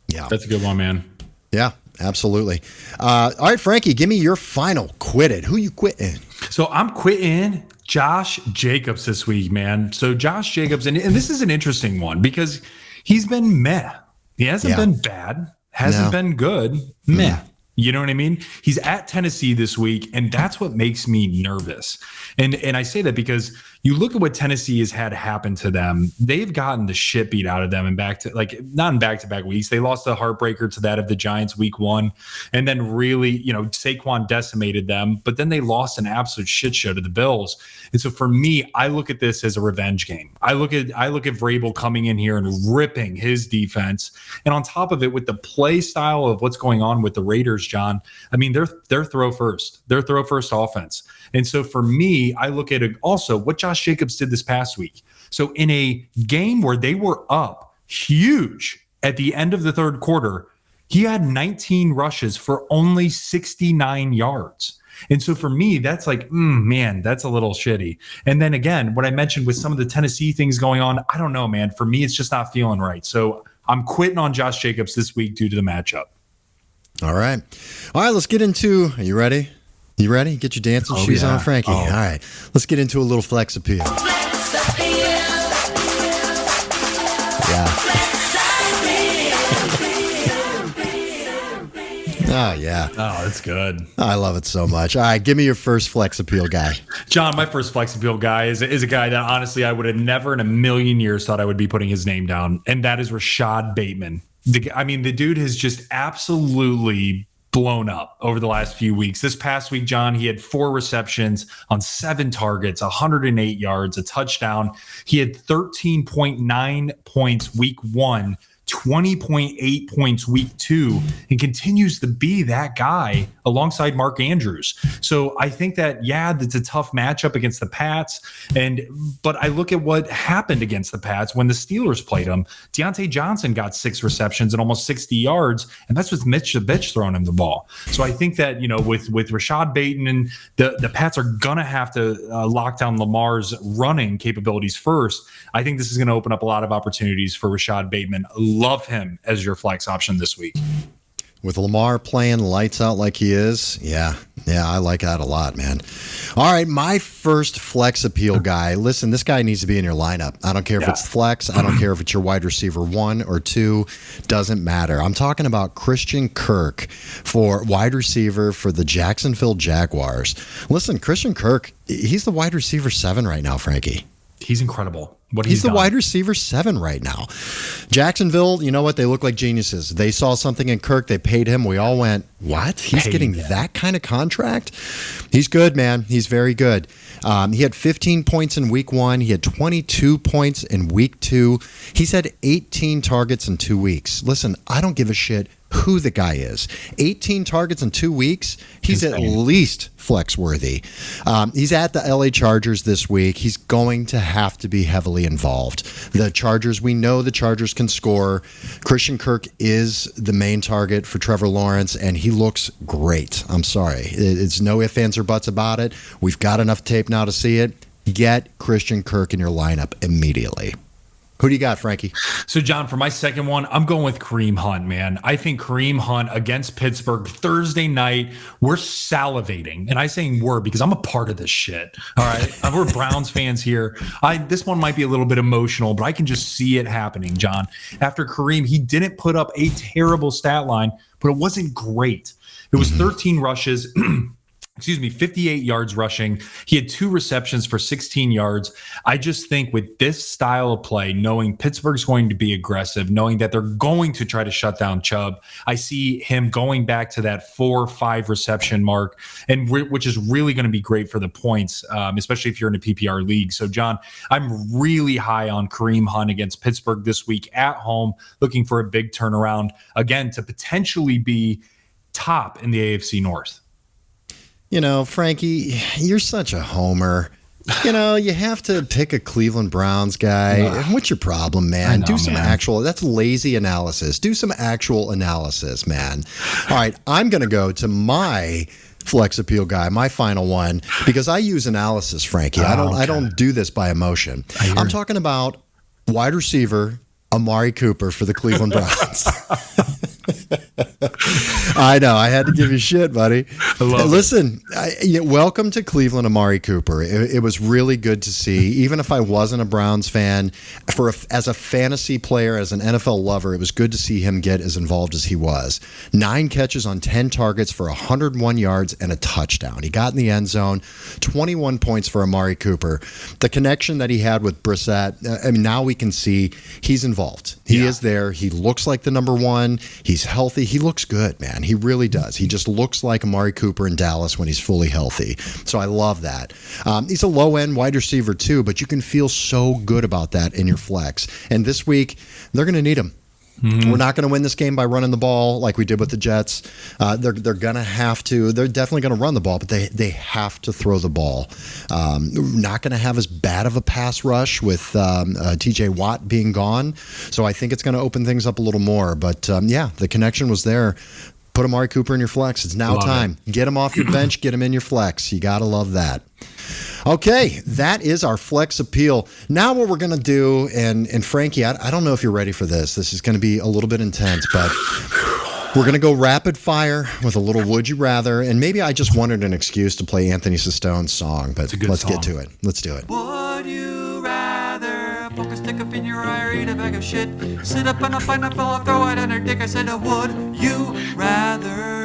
Yeah. That's a good one, man. Yeah, absolutely. All right, Frankie, give me your final quit it. Who you quitting? So I'm quitting Josh Jacobs this week, man. So Josh Jacobs, and this is an interesting one because he's been meh. He hasn't been bad, hasn't been good, meh. You know what I mean? He's at Tennessee this week, and that's what makes me nervous. And I say that because you look at what Tennessee has had happen to them. They've gotten the shit beat out of them not in back-to-back weeks. They lost a heartbreaker to that of the Giants week 1, and then really, Saquon decimated them, but then they lost an absolute shit show to the Bills. And so for me, I look at this as a revenge game. I look at Vrabel coming in here and ripping his defense. And on top of it, with the play style of what's going on with the Raiders, John, I mean, they're throw first offense. And so for me, I look at it also what Josh Jacobs did this past week. So in a game where they were up huge at the end of the third quarter, he had 19 rushes for only 69 yards. And so for me, that's like, man, that's a little shitty. And then again, what I mentioned with some of the Tennessee things going on, I don't know, man. For me, it's just not feeling right. So I'm quitting on Josh Jacobs this week due to the matchup. All right, let's get into, are you ready? You ready? Get your dancing shoes on, Frankie. All right, let's get into a little flex appeal. Oh, yeah. Oh, that's good. I love it so much. All right, give me your first flex appeal guy. John, my first flex appeal guy is a guy that honestly I would have never in a million years thought I would be putting his name down, and that is Rashad Bateman. The dude has just absolutely blown up over the last few weeks. This past week, John, he had 4 receptions on 7 targets, 108 yards, a touchdown. He had 13.9 points week 1, 20.8 points week 2, and continues to be that guy alongside Mark Andrews. So I think that, it's a tough matchup against the Pats. But I look at what happened against the Pats when the Steelers played them. Deontay Johnson got 6 receptions and almost 60 yards, and that's with Mitch the bitch throwing him the ball. So I think that, with Rashad Bateman, the Pats are going to have to lock down Lamar's running capabilities first. I think this is going to open up a lot of opportunities for Rashad Bateman. Love him as your flex option this week. With Lamar playing lights out like he is, I like that a lot, man. All right, my first flex appeal guy. Listen, this guy needs to be in your lineup. I don't care if it's flex. I don't care if it's your wide receiver 1 or 2. Doesn't matter. I'm talking about Christian Kirk for wide receiver for the Jacksonville Jaguars. Listen, Christian Kirk, he's the wide receiver 7 right now, Frankie. He's incredible. He's the wide receiver 7 right now. Jacksonville, you know what? They look like geniuses. They saw something in Kirk. They paid him. We all went, what? He's getting that kind of contract? He's good, man. He's very good. He had 15 points in week 1. He had 22 points in week 2. He's had 18 targets in 2 weeks. Listen, I don't give a shit who the guy is. 18 targets in 2 weeks. He's at least flex worthy. He's at the LA Chargers this week. He's going to have to be heavily involved. The Chargers, we know the Chargers can score. Christian Kirk is the main target for Trevor Lawrence, and he looks great. I'm sorry. It's no ifs, ands, or buts about it. We've got enough tape now to see it. Get Christian Kirk in your lineup immediately. Who do you got, Frankie? So, John, for my second one, I'm going with Kareem Hunt, man. I think Kareem Hunt against Pittsburgh Thursday night, we're salivating. And I saying we're because I'm a part of this shit. All right. We're Browns fans here. This one might be a little bit emotional, but I can just see it happening, John. After Kareem, he didn't put up a terrible stat line, but it wasn't great. It was 13 rushes. 58 yards rushing. He had 2 receptions for 16 yards. I just think with this style of play, knowing Pittsburgh's going to be aggressive, knowing that they're going to try to shut down Chubb, I see him going back to that 4-5 reception mark, and which is really going to be great for the points, especially if you're in a PPR league. So, John, I'm really high on Kareem Hunt against Pittsburgh this week at home, looking for a big turnaround, again, to potentially be top in the AFC North. You know, Frankie, you're such a homer. You know, you have to pick a Cleveland Browns guy. What's your problem, man? Do some actual, that's lazy analysis. Do some actual analysis, man. All right, I'm going to go to my flex appeal guy, my final one, because I use analysis, Frankie. I don't do this by emotion. I'm talking about wide receiver Amari Cooper for the Cleveland Browns. I know. I had to give you shit, buddy. Listen, welcome to Cleveland, Amari Cooper. It was really good to see. Even if I wasn't a Browns fan, as a fantasy player, as an NFL lover, it was good to see him get as involved as he was. 9 catches on 10 targets for 101 yards and a touchdown. He got in the end zone. 21 points for Amari Cooper. The connection that he had with Brissett, I mean, now we can see he's involved. He is there. He looks like the number one. He's healthy. He looks good, man. He really does. He just looks like Amari Cooper in Dallas when he's fully healthy. So I love that. He's a low-end wide receiver too, but you can feel so good about that in your flex. And this week, they're going to need him. We're not going to win this game by running the ball like we did with the Jets. They're going to have to. They're definitely going to run the ball, but they have to throw the ball. Not going to have as bad of a pass rush with T.J. Watt being gone. So I think it's going to open things up a little more. But the connection was there. Put Amari Cooper in your flex. It's now time. Get him off your bench. Get him in your flex. You got to love that. Okay, that is our flex appeal. Now what we're going to do, and Frankie, I don't know if you're ready for this. This is going to be a little bit intense, but we're going to go rapid fire with a little would you rather, and maybe I just wanted an excuse to play Anthony Sistone's song, but let's get to it. Let's do it. Would you rather poke a stick up in your eye or eat a bag of shit? Sit up on a pineapple or throw it on her dick? I said, would you rather?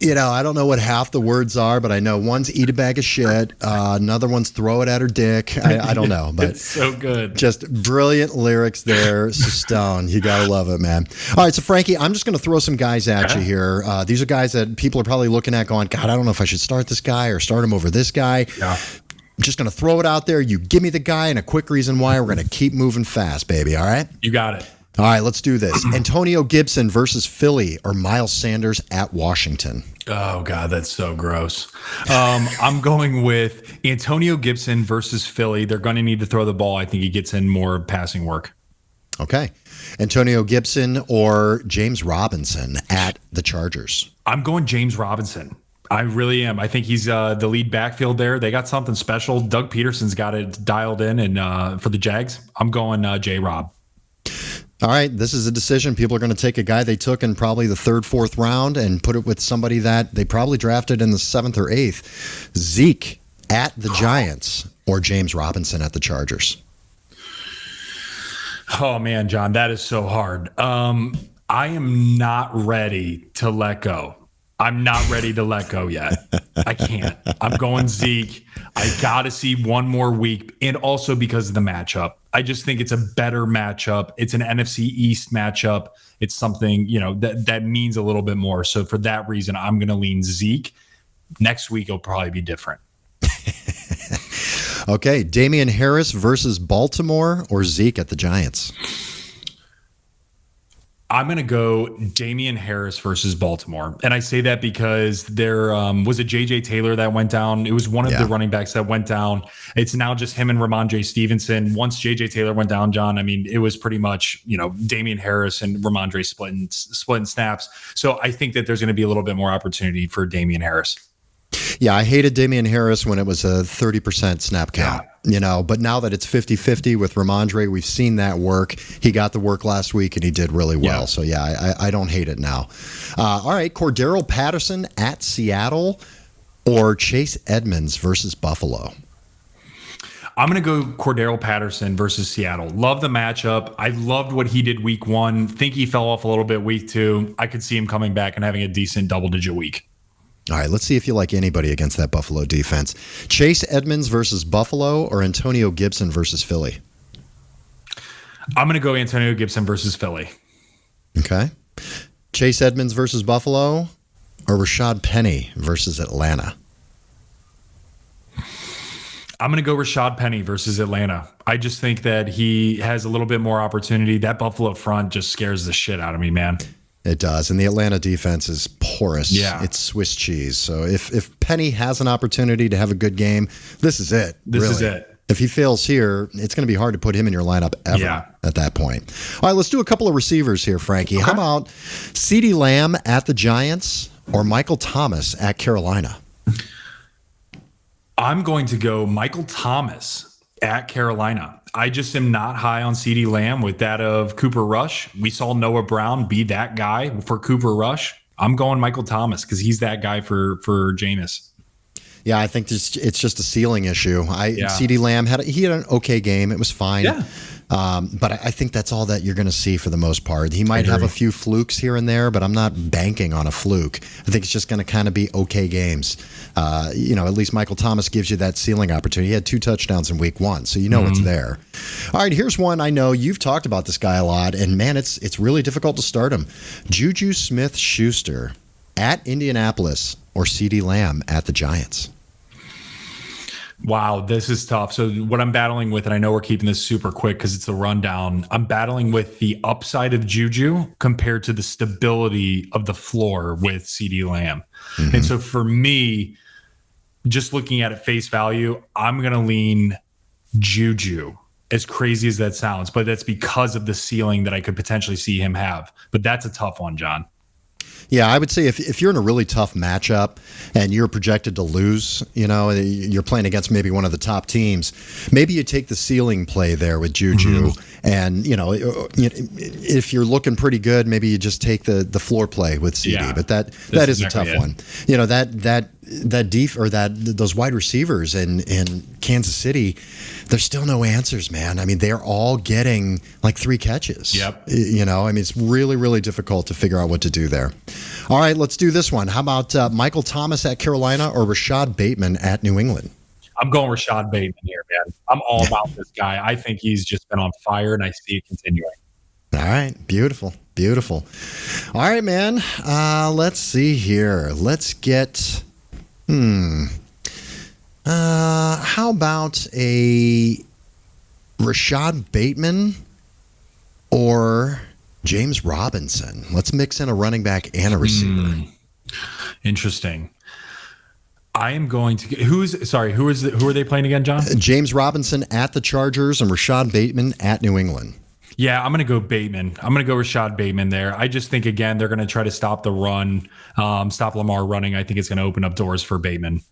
You know, I don't know what half the words are, but I know one's eat a bag of shit. Another one's throw it at her dick. I don't know, but it's so good. Just brilliant lyrics there, Stone. You gotta love it, man. All right, so Frankie, I'm just gonna throw some guys at you here. These are guys that people are probably looking at, going, God, I don't know if I should start this guy or start him over this guy. Yeah. I'm just gonna throw it out there. You give me the guy and a quick reason why. We're gonna keep moving fast, baby. All right. You got it. All right, let's do this. Antonio Gibson versus Philly or Miles Sanders at Washington. Oh, God, that's so gross. I'm going with Antonio Gibson versus Philly. They're going to need to throw the ball. I think he gets in more passing work. Okay. Antonio Gibson or James Robinson at the Chargers. I'm going James Robinson. I really am. I think he's the lead backfield there. They got something special. Doug Peterson's got it dialed in, and for the Jags, I'm going J-Rob. All right, this is a decision. People are going to take a guy they took in probably the 3rd, 4th round and put it with somebody that they probably drafted in the 7th or 8th. Zeke at the Giants or James Robinson at the Chargers. Oh, man, John, that is so hard. I am not ready to let go. I'm not ready to let go yet. I can't. I'm going Zeke. I got to see one more week, and also because of the matchup. I just think it's a better matchup. It's an NFC East matchup. It's something, that means a little bit more. So for that reason, I'm going to lean Zeke. Next week, it'll probably be different. Okay, Damian Harris versus Baltimore or Zeke at the Giants? I'm going to go Damian Harris versus Baltimore. And I say that because there was a J.J. Taylor that went down. It was one of the running backs that went down. It's now just him and Ramondre Stevenson. Once J.J. Taylor went down, John, I mean, it was pretty much, Damian Harris and Ramondre splitting snaps. So I think that there's going to be a little bit more opportunity for Damian Harris. Yeah, I hated Damian Harris when it was a 30% snap count. But now that it's 50-50 with Ramondre, we've seen that work. He got the work last week, and he did really well. Yeah. So, I don't hate it now. All right, Cordero Patterson at Seattle or Chase Edmonds versus Buffalo? I'm going to go Cordero Patterson versus Seattle. Love the matchup. I loved what he did week 1. Think he fell off a little bit week 2. I could see him coming back and having a decent double-digit week. All right, let's see if you like anybody against that Buffalo defense. Chase Edmonds versus Buffalo or Antonio Gibson versus Philly? I'm going to go Antonio Gibson versus Philly. Okay. Chase Edmonds versus Buffalo or Rashad Penny versus Atlanta? I'm going to go Rashad Penny versus Atlanta. I just think that he has a little bit more opportunity. That Buffalo front just scares the shit out of me, man. It does. And the Atlanta defense is porous. Yeah. It's Swiss cheese. So if Penny has an opportunity to have a good game, this is it. This is it. If he fails here, it's going to be hard to put him in your lineup ever at that point. All right, let's do a couple of receivers here, Frankie. Okay. How about CeeDee Lamb at the Giants or Michael Thomas at Carolina? I'm going to go Michael Thomas at Carolina. I just am not high on CeeDee Lamb with that of Cooper Rush. We saw Noah Brown be that guy for Cooper Rush. I'm going Michael Thomas because he's that guy for Jameis. Yeah, I think it's just a ceiling issue. CeeDee Lamb had an okay game. It was fine. Yeah. But I think that's all that you're going to see for the most part. He might have a few flukes here and there, but I'm not banking on a fluke. I think it's just going to kind of be okay games. At least Michael Thomas gives you that ceiling opportunity. He had 2 touchdowns in week 1, so it's there. All right, here's one I know you've talked about this guy a lot, and man, it's really difficult to start him. Juju Smith-Schuster at Indianapolis or CeeDee Lamb at the Giants? Wow, this is tough. So what I'm battling with, and I know we're keeping this super quick because it's a rundown, I'm battling with the upside of Juju compared to the stability of the floor with CeeDee Lamb. Mm-hmm. And so for me, just looking at it face value, I'm going to lean Juju, as crazy as that sounds, but that's because of the ceiling that I could potentially see him have. But that's a tough one, John. Yeah, I would say if you're in a really tough matchup and you're projected to lose, you're playing against maybe one of the top teams, maybe you take the ceiling play there with Juju. Mm-hmm. And, if you're looking pretty good, maybe you just take the floor play with CD. Yeah, but that is a tough one. Those wide receivers in Kansas City, there's still no answers, man. I mean, they're all getting like 3 catches. Yep. It's really, really difficult to figure out what to do there. All right, let's do this one. How about Michael Thomas at Carolina or Rashad Bateman at New England? I'm going Rashad Bateman here, man. I'm all about this guy. I think he's just been on fire, and I see it continuing. All right. Beautiful. Beautiful. All right, man. Let's see here. Let's get... how about a Rashad Bateman or James Robinson? Let's mix in a running back and a receiver. Interesting. I am going to who are they playing again, John? James Robinson at the Chargers and Rashad Bateman at New England. Yeah, I'm going to go Bateman. I'm going to go Rashad Bateman there. I just think, again, they're going to try to stop the run, stop Lamar running. I think it's going to open up doors for Bateman.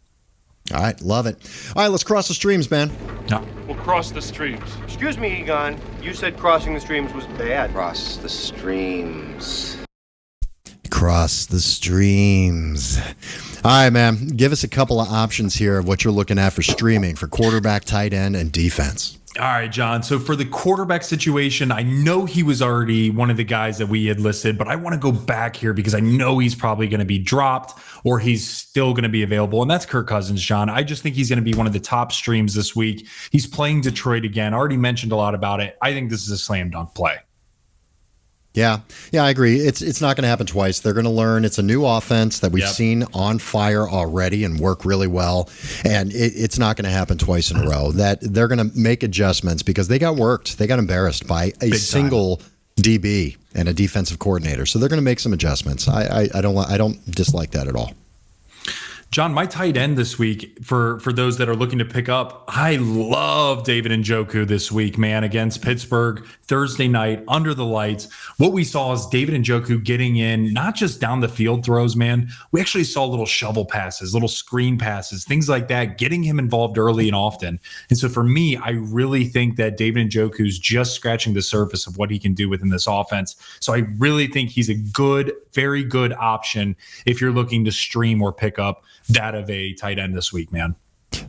All right, love it. All right, let's cross the streams, man. No. We'll cross the streams. Excuse me, Egon. You said crossing the streams was bad. Cross the streams. Cross the streams. All right, man. Give us a couple of options here of what you're looking at for streaming for quarterback, tight end, and defense. All right, John. So for the quarterback situation, I know he was already one of the guys that we had listed, but I want to go back here because I know he's probably going to be dropped or he's still going to be available. And that's Kirk Cousins, John. I just think he's going to be one of the top streams this week. He's playing Detroit again. I already mentioned a lot about it. I think this is a slam dunk play. Yeah, I agree. It's not going to happen twice. They're going to learn. It's a new offense that we've seen on fire already and work really well, and it's not going to happen twice in a row. That they're going to make adjustments because they got worked. They got embarrassed by a single DB and a defensive coordinator. So they're going to make some adjustments. I don't dislike that at all. John, my tight end this week, for those that are looking to pick up, I love David Njoku this week, man, against Pittsburgh, Thursday night, under the lights. What we saw is David Njoku getting in, not just down the field throws, man. We actually saw little shovel passes, little screen passes, things like that, getting him involved early and often. And so for me, I really think that David Njoku's just scratching the surface of what he can do within this offense. So I really think he's a good, very good option if you're looking to stream or pick up that of a tight end this week, man.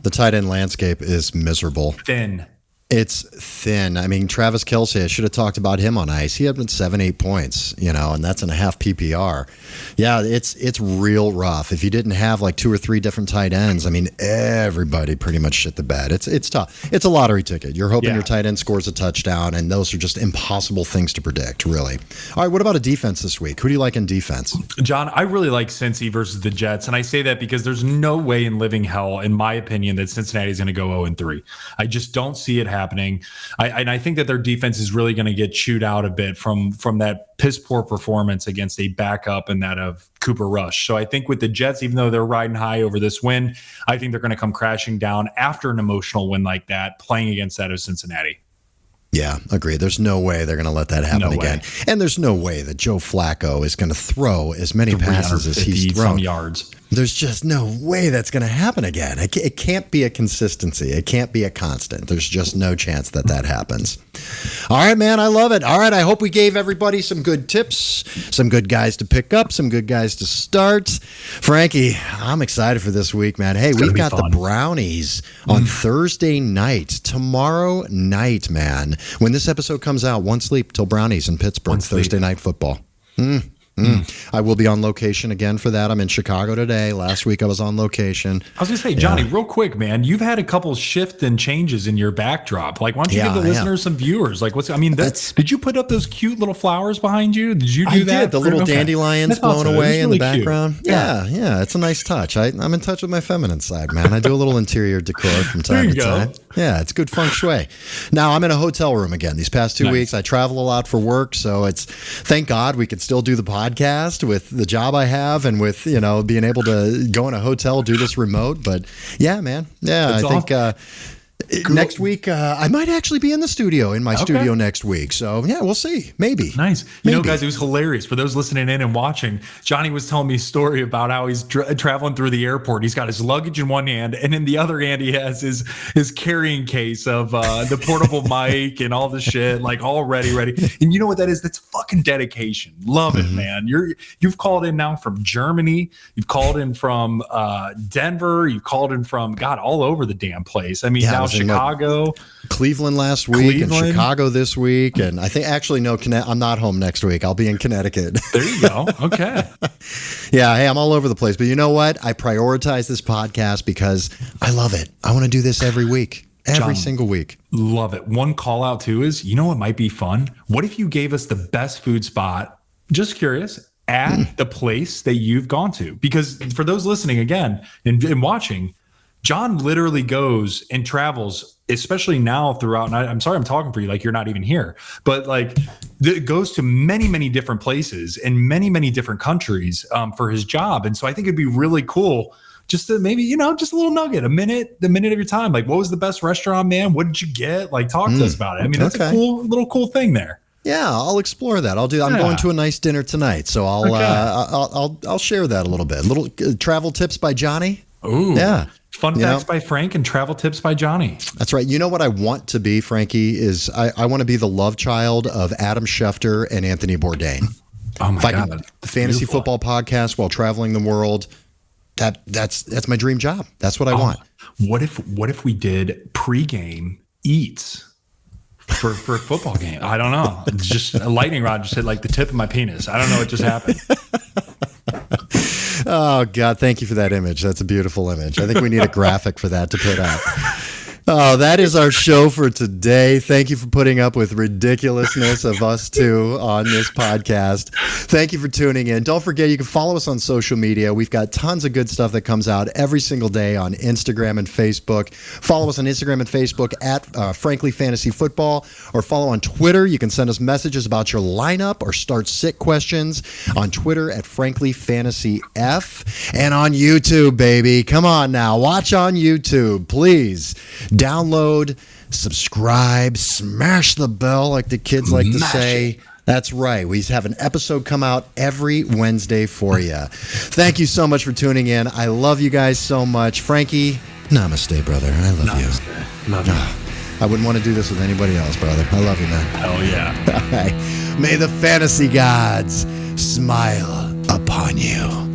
The tight end landscape is miserable. Thin. It's thin. I mean, Travis Kelce, I should have talked about him on ice. He had 7-8 points, and that's in a half PPR. Yeah, it's real rough. If you didn't have like 2 or 3 different tight ends, I mean, everybody pretty much shit the bed. It's tough. It's a lottery ticket. You're hoping your tight end scores a touchdown, and those are just impossible things to predict, really. All right, what about a defense this week? Who do you like in defense? John, I really like Cincy versus the Jets, and I say that because there's no way in living hell, in my opinion, that Cincinnati's going to go 0-3. I just don't see it happening. I think that their defense is really going to get chewed out a bit from that piss poor performance against a backup and that of Cooper Rush. So I think with the Jets, even though they're riding high over this win, I think they're going to come crashing down after an emotional win like that, playing against that of Cincinnati. Yeah, agree. There's no way they're going to let that happen again. And there's no way that Joe Flacco is going to throw as many passes as he's thrown. Some yards. There's just no way that's going to happen again. It can't be a consistency. It can't be a constant. There's just no chance that happens. All right, man, I love it. All right, I hope we gave everybody some good tips, some good guys to pick up, some good guys to start. Frankie, I'm excited for this week, man. Hey, we've got the Brownies on Thursday night, tomorrow night, man. When this episode comes out, one sleep till Brownies in Pittsburgh, Thursday night football. I will be on location again for that. I'm in Chicago today. Last week I was on location. I was going to say, Johnny, real quick, man, you've had a couple shift and changes in your backdrop. Like, why don't you give the listeners some viewers? Like, did you put up those cute little flowers behind you? Did you do that? I did. The little dandelions blown away in the background. Cute. Yeah. It's a nice touch. I'm in touch with my feminine side, man. I do a little interior decor from time to time. Yeah, it's good feng shui. Now, I'm in a hotel room again. These past 2 weeks, I travel a lot for work, so it's thank God we could still do the podcast with the job I have and with, being able to go in a hotel, do this remote. But yeah, man. Yeah, I think next week I might actually be in the studio, studio next week. So yeah, we'll see. Maybe. Nice. You know, guys, it was hilarious. For those listening in and watching, Johnny was telling me a story about how he's traveling through the airport. He's got his luggage in one hand, and in the other hand, he has his carrying case of the portable mic and all the shit, like all ready. And you know what that is? That's fucking dedication. Love it, man. You've called in now from Germany. You've called in from Denver. You've called in from all over the damn place. I mean, now Chicago, Cleveland last week, and Chicago this week, and I think I'm not home next week. I'll be in Connecticut. There you go. Okay. Yeah. Hey, I'm all over the place, but you know what? I prioritize this podcast because I love it. I want to do this every week, every single week. Love it. One call out too is, what might be fun? What if you gave us the best food spot? Just curious. At the place that you've gone to, because for those listening again and watching, John literally goes and travels, especially now throughout. And I'm sorry I'm talking for you like you're not even here, but it goes to many, many different places in many, many different countries for his job. And so I think it'd be really cool just to maybe, just a little nugget, the minute of your time. Like, what was the best restaurant, man? What did you get? Like, talk to us about it. I mean, that's a cool thing there. Yeah, I'll explore that. I'm going to a nice dinner tonight, so I'll share that a little bit. Little travel tips by Johnny. Ooh, yeah. Fun facts by Frank and travel tips by Johnny. That's right. You know what I want to be, Frankie, is I want to be the love child of Adam Schefter and Anthony Bourdain. Oh my God. Fantasy football podcast while traveling the world. That's my dream job. That's what I want. What if we did pregame eats for a football game? I don't know. It's just a lightning rod just hit like the tip of my penis. I don't know what just happened. Oh, God, thank you for that image. That's a beautiful image. I think we need a graphic for that to put out. Oh, that is our show for today. Thank you for putting up with ridiculousness of us two on this podcast. Thank you for tuning in. Don't forget, you can follow us on social media. We've got tons of good stuff that comes out every single day on Instagram and Facebook. Follow us on Instagram and Facebook at Frankly Fantasy Football, or follow on Twitter. You can send us messages about your lineup or start sit questions on Twitter at Frankly Fantasy F, and on YouTube, baby. Come on now, watch on YouTube, please. Download, subscribe, smash the bell, like the kids like to say. That's right. We have an episode come out every Wednesday for you. Thank you so much for tuning in. I love you guys so much. Frankie, namaste, brother. I love you. Love you. I wouldn't want to do this with anybody else, brother. I love you, man. Hell yeah. All right. May the fantasy gods smile upon you.